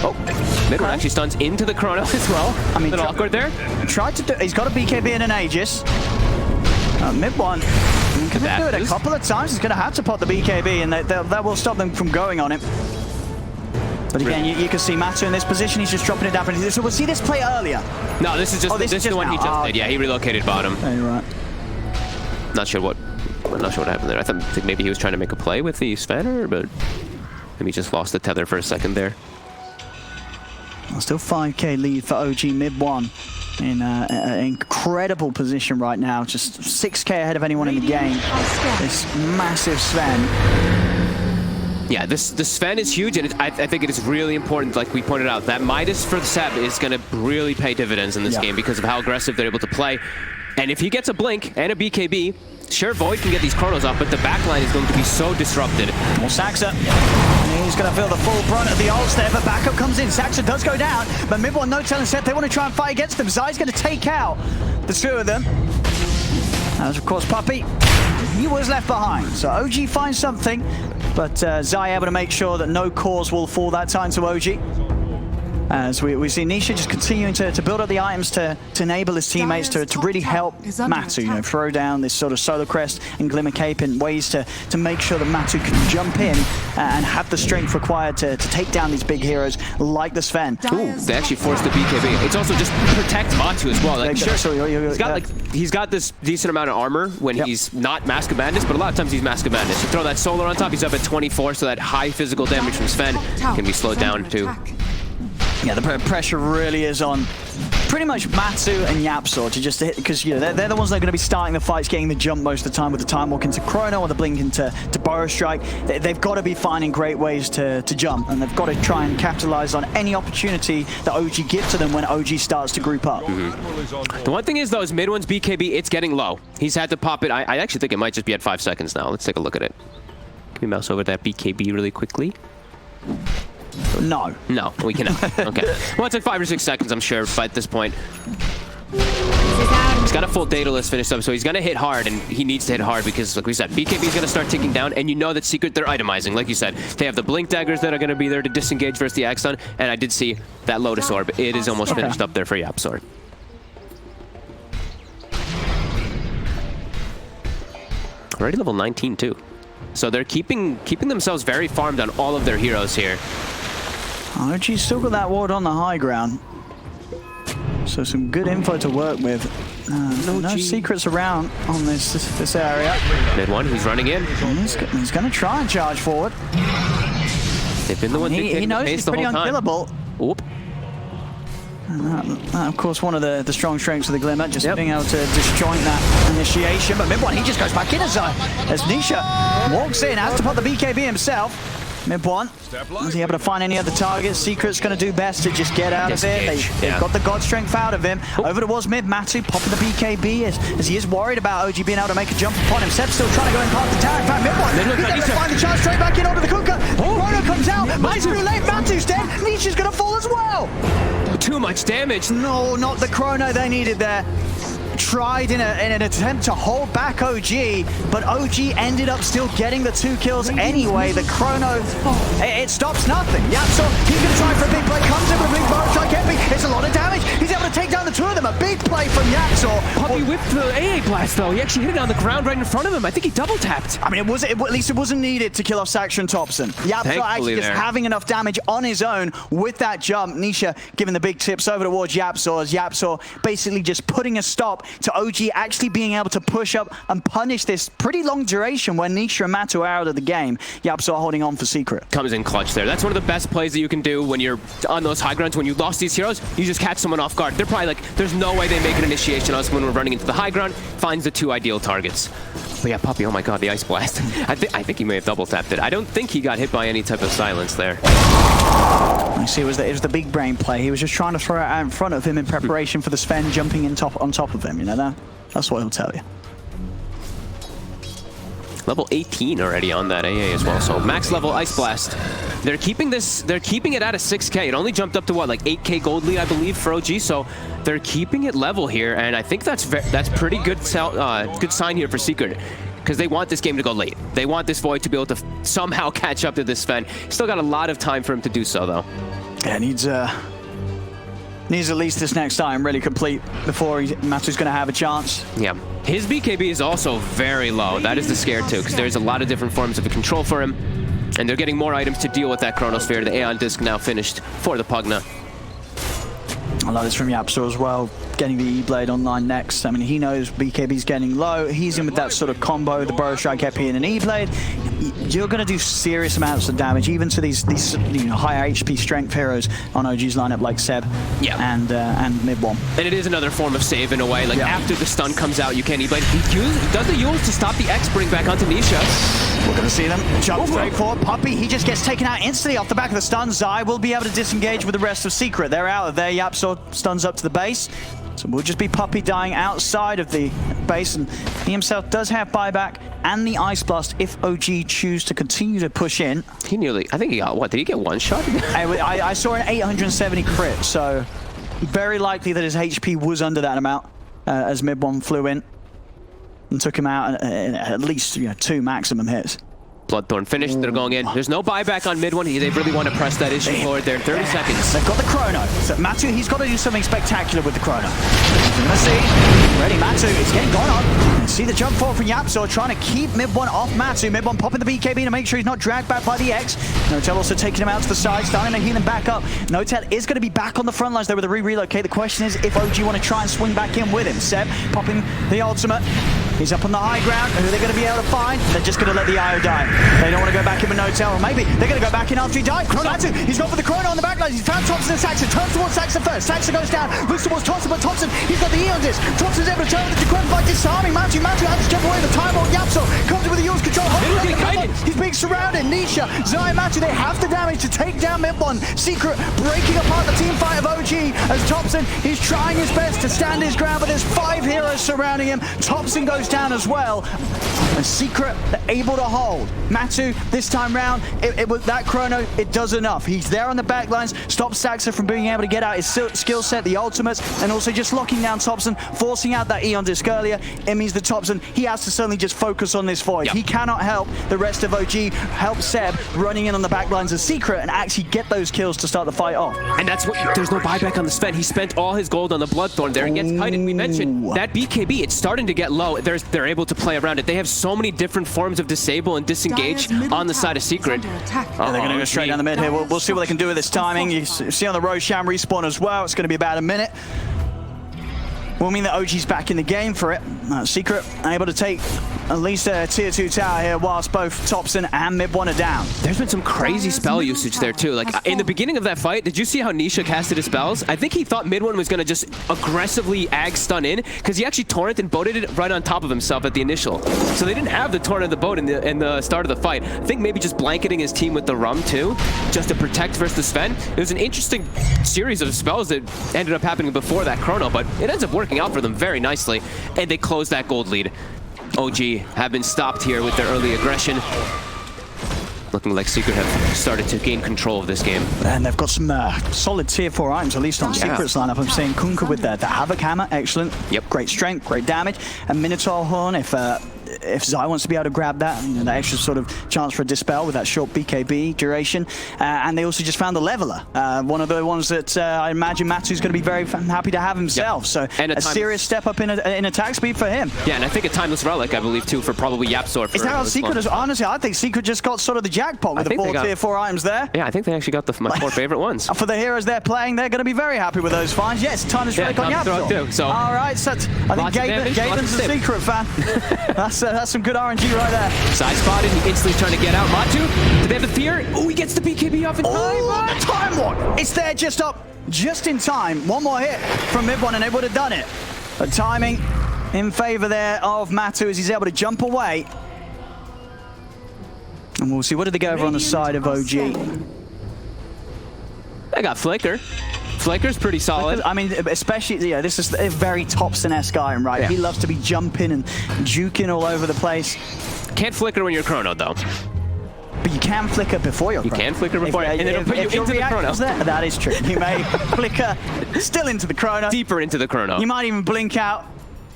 Oh, mid one actually stuns into the chrono as well. I mean, a little awkward there. Tried to do, he's got a BKB and an Aegis. Mid one, can they do it a couple of times? He's going to have to pop the BKB, and that will stop them from going on him. But again, you can see Matu in this position. He's just dropping it down. So we'll see this play earlier. No, this is just this is the one he just did. Yeah, he relocated bottom. Oh, you're right. Not sure what happened there. I think maybe he was trying to make a play with the Spanner, but maybe he just lost the tether for a second there. Well, still 5k lead for OG mid one. In an incredible position right now, just 6k ahead of anyone in the game. This massive Sven. Yeah, the Sven is huge, and I think it is really important, like we pointed out, that Midas for Seb is going to really pay dividends in this game because of how aggressive they're able to play. And if he gets a Blink and a BKB, sure, Void can get these chronos off, but the backline is going to be so disrupted. Well, Saxa, he's going to feel the full brunt of the ults there, but backup comes in. Saxa does go down, but mid one, No-Tail and Seth, they want to try and fight against them. Zai's going to take out the two of them. As of course, Puppey, he was left behind. So OG finds something, but Zai able to make sure that no cores will fall that time to OG. As we see Nisha just continuing to build up the items to enable his teammates to really help Matu, you know, throw down this sort of Solar Crest and Glimmer Cape in ways to make sure that Matu can jump in and have the strength required to take down these big heroes like the Sven. Ooh, they actually forced the BKB. It's also just protect Matu as well. Like, sure, he's got this decent amount of armor when he's not Mask of Madness, but a lot of times he's Mask of Madness. You throw that Solar on top, he's up at 24, so that high physical damage from Sven can be slowed down too. Yeah, the pressure really is on pretty much Matu and Yapsor to just hit, because you know they're the ones that are going to be starting the fights, getting the jump most of the time with the Time Walk into Chrono or the Blink into Burrow Strike. They've got to be finding great ways to jump, and they've got to try and capitalize on any opportunity that OG gives to them when OG starts to group up. The one thing is, though, is mid one's BKB, it's getting low. He's had to pop it. I actually think it might just be at 5 seconds now. Let's take a look at it. Can we mouse over that BKB really quickly? No, we cannot. Okay. Well, it's like 5 or 6 seconds, I'm sure, by this point. He's got a full Daedalus finished up, so he's going to hit hard, and he needs to hit hard because, like we said, BKB is going to start ticking down, and you know that Secret, they're itemizing. Like you said, they have the Blink Daggers that are going to be there to disengage versus the Axon, and I did see that Lotus Orb. It is almost finished up there for Yapsor. Already level 19, too. So they're keeping themselves very farmed on all of their heroes here. OG's still got that ward on the high ground. So some good info to work with. No secrets around on this area. Mid one, he's running in. He's going to try and charge forward. They've been the one He knows he's pretty unkillable. Oop. And of course, one of the strong strengths of the Glimmer, just being able to disjoint that initiation. But mid one, he just goes back in as Nisha walks in, has to put the BKB himself. Mid one, is he able to find any other targets? Secret's going to do best to just get out of it. They've got the God Strength out of him. Over towards mid, Matu popping the BKB as he is worried about OG being able to make a jump upon him. Seb's still trying to go in past the tower. In fact, mid one, he's able to find the chance straight back in onto the Kunkka. Chrono comes out, might be too late, Matu's dead. Nisha's going to fall as well. Too much damage. No, not the Chrono they needed there. Tried in an attempt to hold back OG, but OG ended up still getting the 2 kills anyway. The Chrono, it stops nothing. Yapso, he's going to try for a big play, comes in with a big bonus strike, it's a lot of damage. He's able to take down the 2 of them. A big play from Yapso. Puppey whipped the AA blast though. He actually hit it on the ground right in front of him. I think he double tapped. I mean, at least it wasn't needed to kill off Saxon Thompson. Yapso actually just having enough damage on his own with that jump. Nisha giving the big tips over towards Yapso as Yapso basically just putting a stop to OG actually being able to push up and punish this pretty long duration when Nisha and Matu are out of the game. Yapso holding on for Secret. Comes in clutch there. That's one of the best plays that you can do when you're on those high grounds. When you lost these heroes, you just catch someone off guard. They're probably like, there's no way they make an initiation on us when we're running into the high ground. Finds the 2 ideal targets. But yeah, Puppey, oh my god, the Ice Blast. I think he may have double tapped it. I don't think he got hit by any type of silence there. You see, it was the big brain play. He was just trying to throw it out in front of him in preparation for the Sven jumping on top of him, you know, that's what he'll tell you. Level 18 already on that AA as well, so max level Ice Blast. They're keeping it at a 6K. It only jumped up to what, like 8K gold lead, I believe, for OG, so they're keeping it level here, and I think that's pretty good sign here for Secret, because they want this game to go late. They want this Void to be able to somehow catch up to this Sven. Still got a lot of time for him to do so, though. Yeah, needs at least this next time really complete before Matu's going to have a chance. Yeah. His BKB is also very low. That is the scare too, because there's a lot of different forms of control for him. And they're getting more items to deal with that Chronosphere. The Aeon Disc now finished for the Pugna. I love this from Yapso as well, getting the E-Blade online next. I mean, he knows BKB's getting low. He's in with that sort of combo, the Burrow Strike Epi and an E-Blade. You're going to do serious amounts of damage, even to these higher HP strength heroes on OG's lineup like Seb and mid one. And it is another form of save in a way. Like after the stun comes out, you can E-Blade. He does the Yules to stop the X bring back onto Nisha. We're going to see them jump straight forward. Puppey, he just gets taken out instantly off the back of the stun. Zai will be able to disengage with the rest of Secret. They're out of there. Yapso stuns up to the base. So we'll just be Puppey dying outside of the base, and he himself does have buyback and the Ice Blast if OG choose to continue to push in. He nearly, I think he got, what, did he get one shot? I saw an 870 crit, so very likely that his HP was under that amount as mid one flew in and took him out at least 2 maximum hits. Bloodthorn finished, they're going in. There's no buyback on mid one. They really want to press that issue forward there in 30 seconds. They've got the Chrono. So Matu, he's got to do something spectacular with the Chrono. Let's see. Ready, Matu, it's getting gone on. See the jump forward from Yapso, trying to keep mid one off Matu. Mid one popping the BKB to make sure he's not dragged back by the X. Notel also taking him out to the side, starting to heal him back up. Notel is going to be back on the front lines there with a relocate. The question is if OG want to try and swing back in with him. Seb popping the ultimate. He's up on the high ground. Who are they going to be able to find? They're just going to let the IO die. They don't want to go back in with Notel. Or maybe they're going to go back in after he died. Matu, he's gone for the Chrono on the back line. He's found Thompson and Saxon. Turns towards Saxon first. Saxon goes down. Looks towards Thompson, but Thompson, he's got the Eon Disc. Thompson's able to turn with the Decrepit by disarming Matu. Matu has to jump away the time on Yapso. Comes in with the Eon's control. He's being surrounded. Nisha, Zai, Matu, they have the damage to take down mid one. Secret breaking apart the team fight of OG as Thompson, he's trying his best to stand his ground, but there's 5 heroes surrounding him. Thompson goes down as well. And Secret, they're able to hold. Matu, this time round, that Chrono, it does enough. He's there on the back lines, stops Saxa from being able to get out his skill set, the ultimates, and also just locking down Thompson, forcing out that Eon Disc earlier. It means that Thompson, he has to certainly just focus on this Void. Yep. He cannot help the rest of OG, help Seb running in on the back lines of Secret and actually get those kills to start the fight off. And that's what, there's no buyback on the Sven. He spent all his gold on the Bloodthorn there and gets kited. We mentioned that BKB, it's starting to get low. Heroes, they're able to play around it. They have so many different forms of disable and disengage on the side of Secret. They're going to go straight down the mid here. We'll see what they can do with this timing. You see on the Roshan respawn as well. It's going to be about a minute. Will mean that OG's back in the game for it. Secret able to take at least a tier 2 tower here whilst both Thompson and Mid1 are down. There's been some crazy spell usage there too. Like in the beginning of that fight, did you see how Nisha casted his spells? I think he thought Mid1 was going to just aggressively ag stun in because he actually torrent and boated it right on top of himself at the initial. So they didn't have the torrent of the boat in the start of the fight. I think maybe just blanketing his team with the rum too, just to protect versus Sven. It was an interesting series of spells that ended up happening before that chrono, but it ends up working out for them very nicely, and they close that gold lead. OG have been stopped here with their early aggression. Looking like Secret have started to gain control of this game. And they've got some solid tier 4 items, at least on Secret's lineup. I'm seeing Kunkka with the Havoc Hammer, excellent. Yep. Great strength, great damage. And Minotaur Horn, if Zai wants to be able to grab that, you know, that extra sort of chance for a dispel with that short BKB duration. And they also just found the Leveler, one of the ones that I imagine Matsu's going to be very happy to have himself. Yep. So and a serious step up in attack speed for him. Yeah, and I think a Timeless Relic, I believe, too, for probably Yapzor. Is that how Secret is? Honestly, I think Secret just got sort of the jackpot with the 4 tier 4 items there. Yeah, I think they actually got my 4 favorite ones. For the heroes they're playing, they're going to be very happy with those finds. Yes, Timeless Relic on Yapzor. So all right, so I think Gaben's a Secret fan. That's some good RNG right there. Side spotted, he instantly trying to get out. Matu, do they have the fear? Oh, he gets the BKB off in time. Oh, the time walk! It's there just up, just in time. One more hit from Mid1 and they would have done it. The timing in favor there of Matu as he's able to jump away. And we'll see, what did they go over on the side of OG? They got Flicker. Flicker's pretty solid. I mean, especially, yeah, this is a very Thompson-esque item, right? Yeah. He loves to be jumping and juking all over the place. Can't Flicker when you're chrono, though. But you can Flicker before you're chrono. You can Flicker before, and it'll put you into the chrono. That is true. You may Flicker still into the chrono. Deeper into the chrono. You might even blink out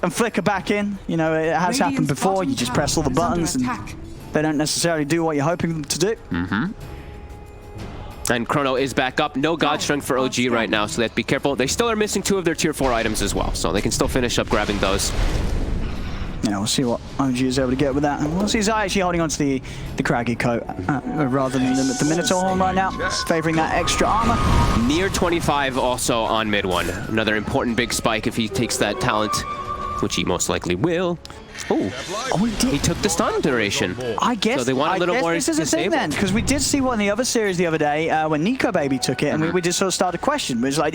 and Flicker back in. You know, it has happened before. You just press all the buttons and they don't necessarily do what you're hoping them to do. Mm-hmm. And Chrono is back up. No God Strength for OG right now, so they have to be careful. They still are missing 2 of their tier 4 items as well, so they can still finish up grabbing those. Yeah, we'll see what OG is able to get with that. And we'll see Zai actually holding on to the Craggy coat rather than the Minotaur Horn right now, favoring that extra armor. Near 25 also on Mid1. Another important big spike if he takes that talent, which he most likely will. Oh, he did. He took the stun duration. I guess. So they want a little more this is a thing then, because we did see one in the other series the other day when Nico Baby took it, and we just sort of started to question. It was like,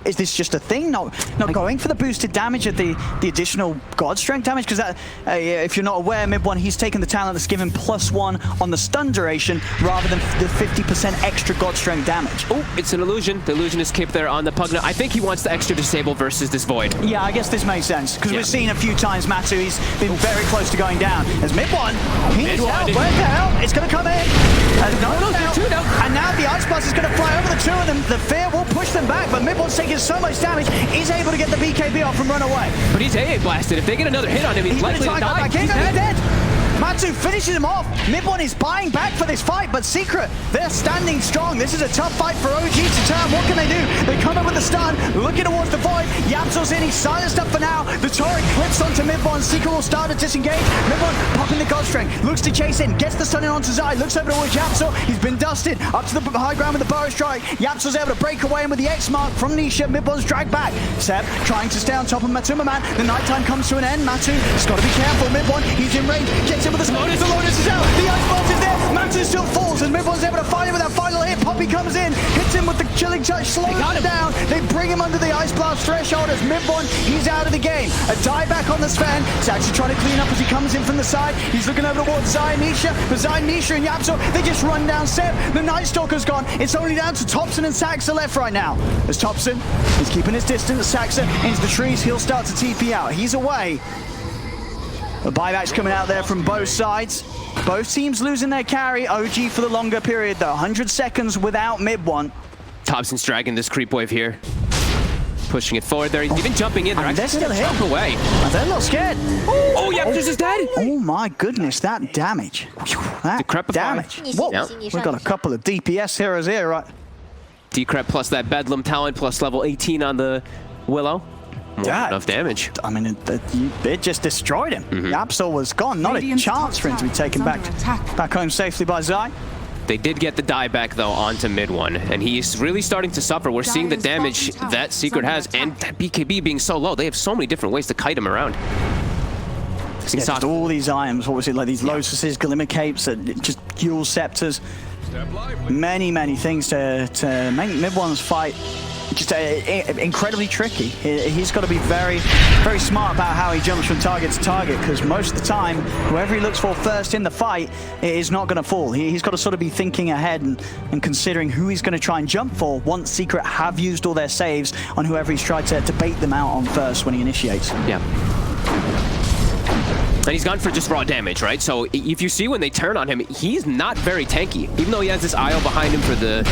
is this just a thing? Not going for the boosted damage at the additional God Strength damage? Because that, if you're not aware, Mid1, he's taken the talent that's given +1 on the stun duration rather than the 50% extra God Strength damage. Oh, it's an illusion. The illusion is kept there on the Pugna. I think he wants the extra disable versus this Void. Yeah, I guess this makes sense, because we've seen a few times Matu, he's been very close to going down. As Mid1, he's out. Where the hell? It's going to come in. And now the Ice Blast is going to fly over the 2 of them. The fear will push them back, but Mid1's taking so much damage, he's able to get the BKB off and run away. But he's AA blasted. If they get another hit on him, he's likely to die. He's dead. Matu finishes him off. Mid1 is buying back for this fight, but Secret, they're standing strong. This is a tough fight for OG to turn. What can they do? They come in with the stun, looking towards the Void. Yapzor's in, he's silenced up for now. The turret clips onto Mid1. Secret will start to disengage. Mid1 popping the God Strength, looks to chase in, gets the stun in onto Zai, looks over towards Yapzor. He's been dusted up to the high ground with the Burrow Strike. Yapzor's able to break away, and with the X mark from Nisha, Mid1's dragged back. Seb trying to stay on top of Matuma Man. The nighttime comes to an end. Matu's got to be careful. Mid1, he's in range, gets in with the Lotus. The Lotus is out. The Ice Bolt is there. Matu still falls, and Mid1's able to fight him with that final hit. Puppey comes in, hits him with the Chilling Touch, slows him down. They bring him under the Ice Blast threshold as Mid1, he's out of the game. A die back on the Sven. He's actually trying to clean up as he comes in from the side. He's looking over towards Zai and Nisha. But Zai, Nisha, and Yapzor, they just run down Seb. The Night Stalker's gone. It's only down to Thompson and Saxa left right now. As Thompson is keeping his distance, Saxa into the trees. He'll start to TP out. He's away. The buyback's coming out there from both sides. Both teams losing their carry. OG for the longer period, though. 100 seconds without Mid1. Thompson's dragging this creep wave here. Pushing it forward there. He's even jumping in. They're still hit. Jump away. They're a little scared. Oh, yeah, this is dead. Oh, my goodness. That damage. That damage. Whoa. Yep. We've got a couple of DPS heroes here, right? Decrep plus that Bedlam talent plus level 18 on the Willow. enough damage. I mean, it just destroyed him. The Absol was gone. Not a chance for him to be taken back home safely by Zai. They did get the die back, though, onto mid one, and he's really starting to suffer. We're seeing the damage that Secret has, and that BKB being so low. They have so many different ways to kite him around. Yeah, just all these items, what was it, like these Lotuses, Glimmer Capes, just Yule Scepters. Many things to make mid one's fight just incredibly tricky. He's got to be very smart about how he jumps from target to target, because most of the time, whoever he looks for first in the fight is not going to fall. He's got to sort of be thinking ahead and considering who he's going to try and jump for once Secret have used all their saves on whoever he's tried to bait them out on first when he initiates. Yeah. And he's gone for just raw damage, right? So if you see when they turn on him, he's not very tanky. Even though he has this IO behind him for the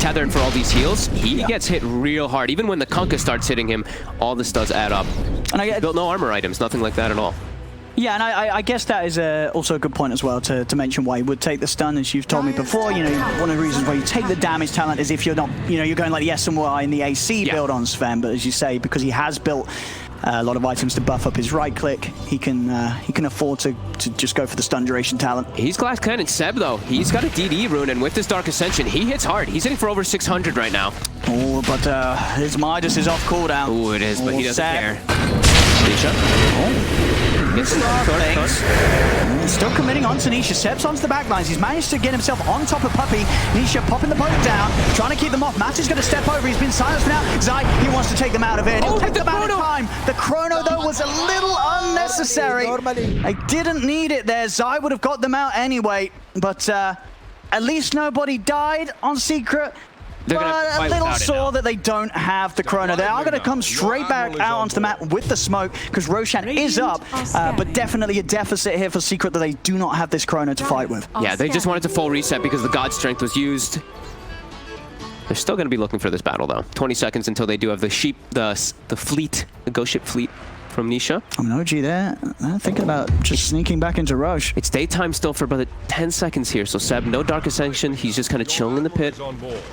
tether and for all these heals, he gets hit real hard. Even when the Kunkka starts hitting him, all this does add up. And I built no armor items, nothing like that at all. Yeah, and I guess that is also a good point as well to mention why he would take the stun, as you've told me before. You know, one of the reasons why you take the damage talent is if you're not, you know, you're going like the S and Y in the AC build on Sven, but as you say, because he has built a lot of items to buff up his right click, he can afford to just go for the stun duration talent. He's Glass Cannon Seb, though. He's got a DD rune, and with this Dark Ascension, he hits hard. He's hitting for over 600 right now. Oh, but his Midas is off cooldown. Oh, it is, but he doesn't care. Nisha. Still committing on to Nisha. Seb's onto the back lines. He's managed to get himself on top of Puppey. Nisha popping the boat down, trying to keep them off. Matt is going to step over. He's been silenced for now. Zai, he wants to take them out of it. He'll take them out of time. The chrono, though, was a little unnecessary. They didn't need it there. Zai would have got them out anyway, but at least nobody died on Secret. But a little sore that they don't have the chrono. They are going to come straight back out onto the map with the smoke, because Roshan is up, but definitely a deficit here for Secret that they do not have this chrono to fight with. Yeah, they just wanted to full reset because the God Strength was used. They're still going to be looking for this battle, though. 20 seconds until they do have the fleet, the ghost ship fleet from Nisha. I'm an OG there. I'm thinking about just sneaking back into Roche. It's daytime still for about 10 seconds here. So Seb, no Dark Ascension. He's just kind of chilling in the pit,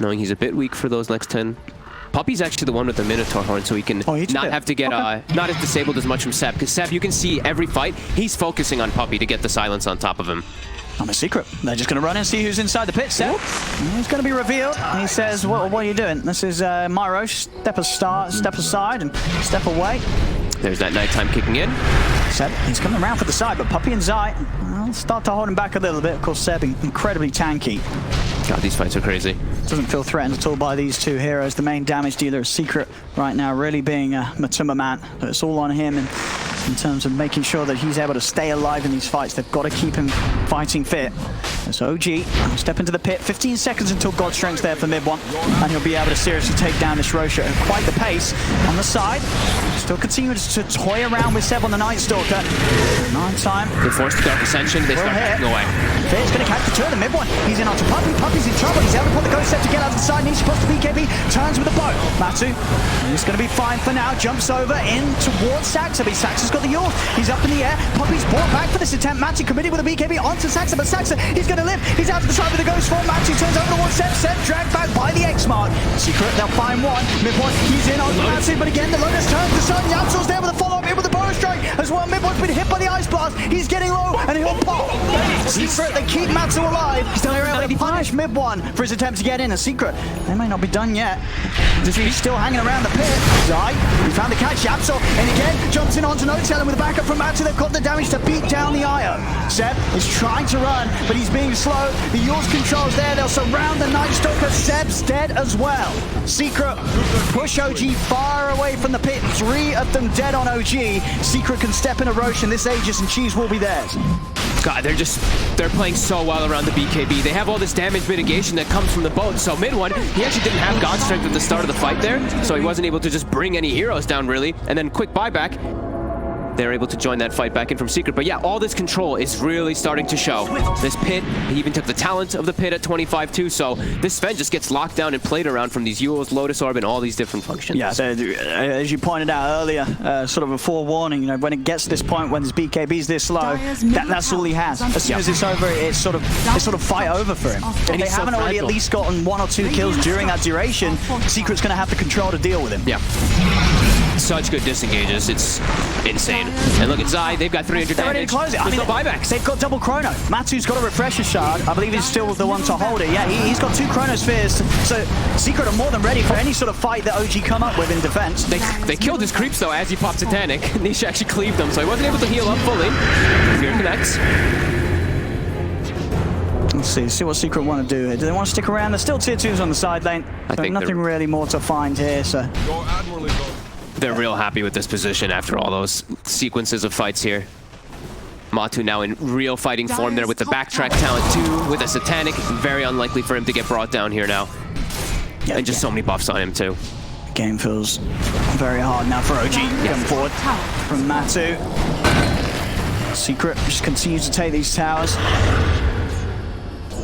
knowing he's a bit weak for those next 10. Puppey's actually the one with the Minotaur horn, so he can not have to get not as disabled as much from Seb. Because Seb, you can see every fight, he's focusing on Puppey to get the silence on top of him. I'm a Secret. They're just going to run and see who's inside the pit. Seb, he's going to be revealed. He says, what are you doing? This is my Roche. Step aside and step away. There's that nighttime kicking in. Seb, he's coming around for the side, but Puppey and Zai will start to hold him back a little bit. Of course, Seb, incredibly tanky. God, these fights are crazy. Doesn't feel threatened at all by these two heroes. The main damage dealer is Secret right now, really being Matuma Man. But it's all on him in terms of making sure that he's able to stay alive in these fights. They've got to keep him fighting fit. So OG, step into the pit. 15 seconds until God Strength's there for mid one, and he'll be able to seriously take down this Roche at quite the pace. On the side, still continuing to toy around with Seb on the Night Stalker. 9 time. They force the Dark Ascension. They start backing away. Fit's going to catch the turn. The mid one. He's in onto Puppey. Puppey's in trouble. He's able to put the Ghost Set to get out of the side. Needs to cross the BKB. Turns with the bow. Matu, he's going to be fine for now. Jumps over in towards Saxa. But Saxa's got the yaw. He's up in the air. Puppey's brought back for this attempt. Matu committed with a BKB onto Saxa. But Saxa, he's going to live. He's out to the side with the Ghost form. Matu turns over towards Seb. Seb dragged back by the X-Mark. Secret, they'll find one. Mid one, he's in on Matu. But again, the Lotus turns the sun. Yamsul's there with a follow-up in with the Bow Strike as well. Mid one's been hit by the Ice Blast. He's getting low and he'll pop. Secret, they keep Matu alive. He's done around to punish mid one for his attempt to get in. A Secret, they may not be done yet. He's still hanging around the pit. Zai, we found the catch. Yapsol, and again, jumps in onto No-Tail, and with a backup from Matu, they've got the damage to beat down the Io. Seb is trying to run, but he's being slow. The Yaws controls there. They'll surround the Night Stalker. Seb's dead as well. Secret push OG far away from the pit. 3 of them dead on OG. Secret can step in a Roche, and this Aegis and Cheese will be theirs. God, they're playing so well around the BKB. They have all this damage mitigation that comes from the boat. So mid one, he actually didn't have God Strength at the start of the fight there, so he wasn't able to just bring any heroes down really. And then quick buyback, they're able to join that fight back in from Secret. But yeah, all this control is really starting to show. This pit, he even took the talent of the pit at 25 too, so this Sven just gets locked down and played around from these Yules, Lotus Orb, and all these different functions. Yeah, so, as you pointed out earlier, sort of a forewarning, you know, when it gets to this point, when his BKB's this slow, that's all he has. As soon as it's over, it's sort of fight over for him. If they haven't already at least gotten 1 or 2 kills during that duration, Secret's going to have the control to deal with him. Yeah. such good disengages. It's insane. And look at Zai, they've got 300 They're ready damage. to close it. There's no buybacks. They've got double chrono. Matu's got a refresher shard. I believe he's still the one to hold it. Yeah, he's got 2 chronospheres. So Secret are more than ready for any sort of fight that OG come up with in defense. They killed his creeps though as he popped Satanic. Nisha actually cleaved them, so he wasn't able to heal up fully. Fear connects. Let's see what Secret want to do here. Do they want to stick around? There's still tier 2s on the side lane. I think nothing really more to find here, so. They're real happy with this position after all those sequences of fights here. Matu now in real fighting form there with the backtrack talent too, with a Satanic. Very unlikely for him to get brought down here now. Yeah, and just so many buffs on him too. Game feels very hard now for OG. Coming forward from Matu. Secret just continues to take these towers.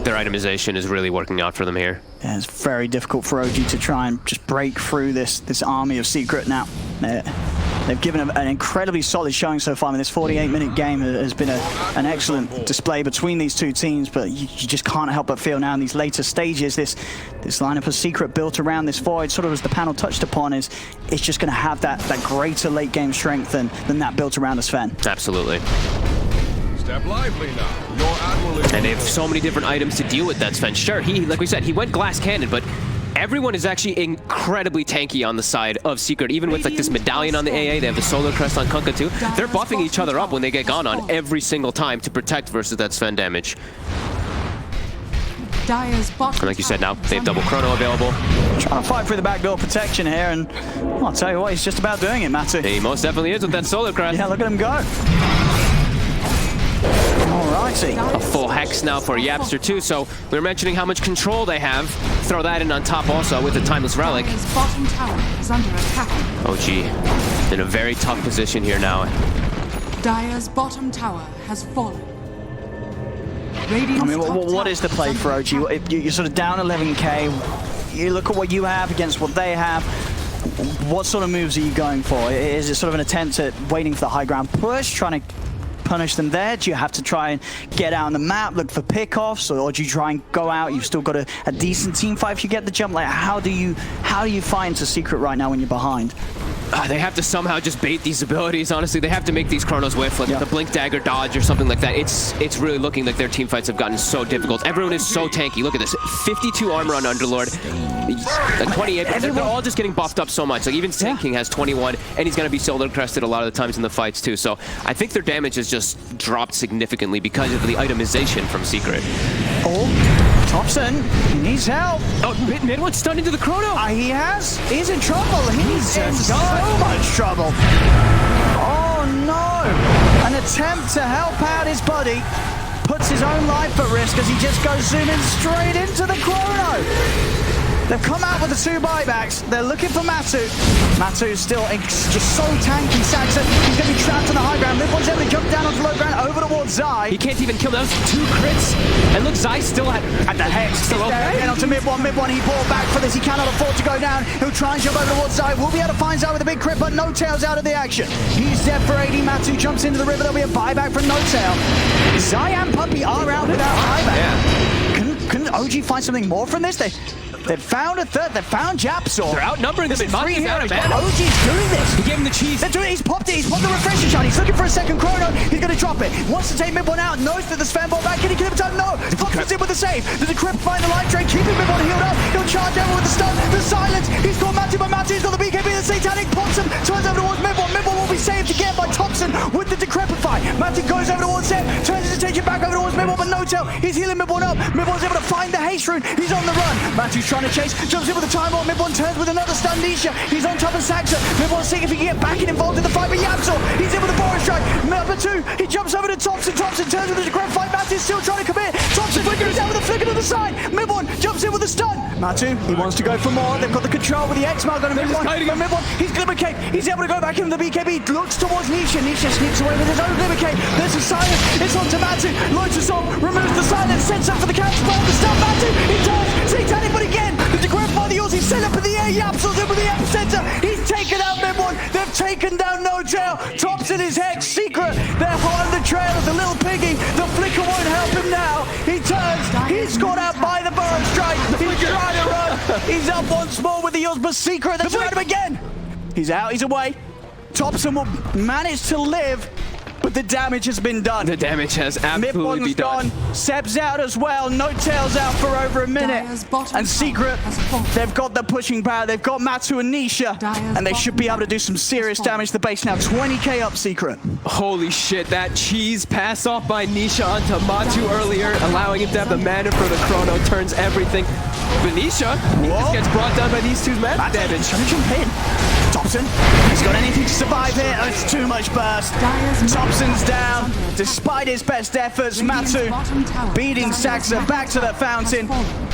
Their itemization is really working out for them here. Yeah, it's very difficult for OG to try and just break through this army of Secret now. They've given an incredibly solid showing so far. I mean, this 48-minute game has been an excellent display between these two teams, but you just can't help but feel now in these later stages, this lineup of Secret built around this Void, sort of as the panel touched upon, it's just going to have that greater late-game strength than that built around the Sven. Absolutely. Step lively now. Your admiral is And they have so many different items to deal with that Sven. Sure, like we said, he went glass cannon, but everyone is actually incredibly tanky on the side of Secret. Even with like this medallion on the AA, they have the solar crest on Kunkka too. They're buffing each other up when they get gone on every single time to protect versus that Sven damage. And like you said now, they have double chrono available. Trying to fight through the backdoor protection here, and I'll tell you what, he's just about doing it, Matu. He most definitely is with that solar crest. Yeah, look at him go. Alrighty. A full hex now for Yapster too, so we were mentioning how much control they have. Throw that in on top also with the Timeless Relic. Bottom tower is under attack. OG in a very tough position here now. Dire's bottom tower has fallen. I mean, what is the play for OG? You're sort of down 11k. You look at what you have against what they have. What sort of moves are you going for? Is it sort of an attempt at waiting for the high ground push, trying to punish them there? Do you have to try and get out on the map, look for pickoffs, or do you try and go out? You've still got a decent team fight if you get the jump. Like, how do you find a Secret right now when you're behind? They have to somehow just bait these abilities, honestly. They have to make these chronos whiff, like the blink dagger dodge or something like that. It's really looking like their team fights have gotten so difficult. Everyone is so tanky. Look at this, 52 armor on Underlord, 28, they're all just getting buffed up so much. Like even Sand King has 21, and he's gonna be solar crested a lot of the times in the fights too. So I think their damage has just dropped significantly because of the itemization from Secret. Oh, Thompson, he needs help. Oh, Midwood's stunned into the chrono. He has. He's in trouble. He's in so much trouble. Oh no! An attempt to help out his buddy puts his own life at risk as he just goes zooming straight into the chrono. They've come out with the 2 buybacks. They're looking for Matu. Matu's still just so tanky. Saxon, he's going to be trapped on the high ground. Midwood's able to jump down onto low ground over towards Zai. He can't even kill those 2 crits. And look, Zai's still at the hex. Still okay. Again onto Mid1. Mid1, he brought back for this. He cannot afford to go down. He'll try and jump over towards Zai. We'll be able to find Zai with a big crit, but No Tail's out of the action. He's dead for 80. Matu jumps into the river. There'll be a buyback from No Tail. Zai and Puppey are out without buyback. Yeah. Can OG find something more from this? They've found a third. They've found Japsor. They're outnumbering them. Three out of mana. OG's doing this. He gave him the cheese. They're doing it. He's popped it. He's popped the refresher shot. He's looking for a second chrono. He's going to drop it. Wants to take Mid1 out. Knows that the Sven ball back. Can he kill him? No. Thompson's in with the save. There's a Crypt find the life drain. Keeping Mid1 healed up. He'll charge over with the stun. The silence. He's got Matu, but Matu's got the BKB. The Satanic pops him. Turns over towards Mid1. Mid1 will be saved again by Thompson with the Decrepify. Matu goes over towards Zeb. Turns his attention back over towards Mid1, but No Tail. He's healing Mid1 up. Mid1's able to find the haste rune. He's on the run. Matu's trying to chase. Jumps in with the time on. Mid1 turns with another stun. Nisha. He's on top of Saxa. Mid1 seeing if he can get back and involved in the fight with Yapsor. He's in with the forest strike. Number 2. He jumps over to Thompson. Thompson turns with the Decrepify. Matu's still trying to commit. Thompson flickers down with a flicker to the side. Mid1 jumps in with the stun. Matu, he wants to go for more. They've got the control with the X-Mark on Mid1. But Mid1, he's Glimmer Cape. He's able to go back into the BKB. Looks towards Nisha. Nisha sneaks away with his own Glimmer Cape. There's a silence. It's on to Matu. Launches off. Removes the silence. Sets up for the counter spell. The stun. Matu. He turns. Satanic, but again. The Decrepify the Uzi set up in the air. Yapsor's in with the epicenter. He's taken out Mid1. They've taken down No Tail. Thompson is Hex. Secret. They're hot on the trail of the little piggy. The flicker won't help him now. He turns. He's got out by the burrow strike. He's trying to run. He's up once more with the Eels, but Secret. They're trying him again. He's out, he's away. Thompson will manage to live, but the damage has been done. The damage has absolutely been done. Seb's out as well. No Tails out for over a minute. And Secret, they've got the pushing power. They've got Matu and Nisha, and they should be able to do some serious damage to the base now. 20k up, Secret. Holy shit, that cheese pass off by Nisha onto Matu earlier, allowing him to have the mana for the chrono, turns everything. But Nisha, he just gets brought down by these two men. Damage. Trying to jump in. Thompson, he's got anything to survive here. Oh, it's too much burst. Thompson's down. Despite his best efforts, Matu beating Saxa back to the fountain.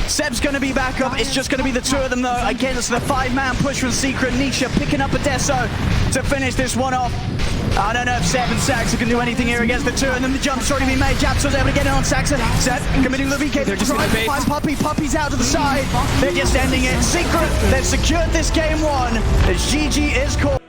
Seb's going to be back up. It's just going to be the two of them, though. Again, it's the 5-man push from Secret. Nisha picking up a Deso to finish this one off. I don't know if Seb and Saxa can do anything here against the two, and then the jump's already been made. Japso's able to get in on Saxa. Seb committing the VK. They're just going to bait. Puppey. Puppey's out to the side. They're just ending it. Secret, they've secured this game one. The GG is called.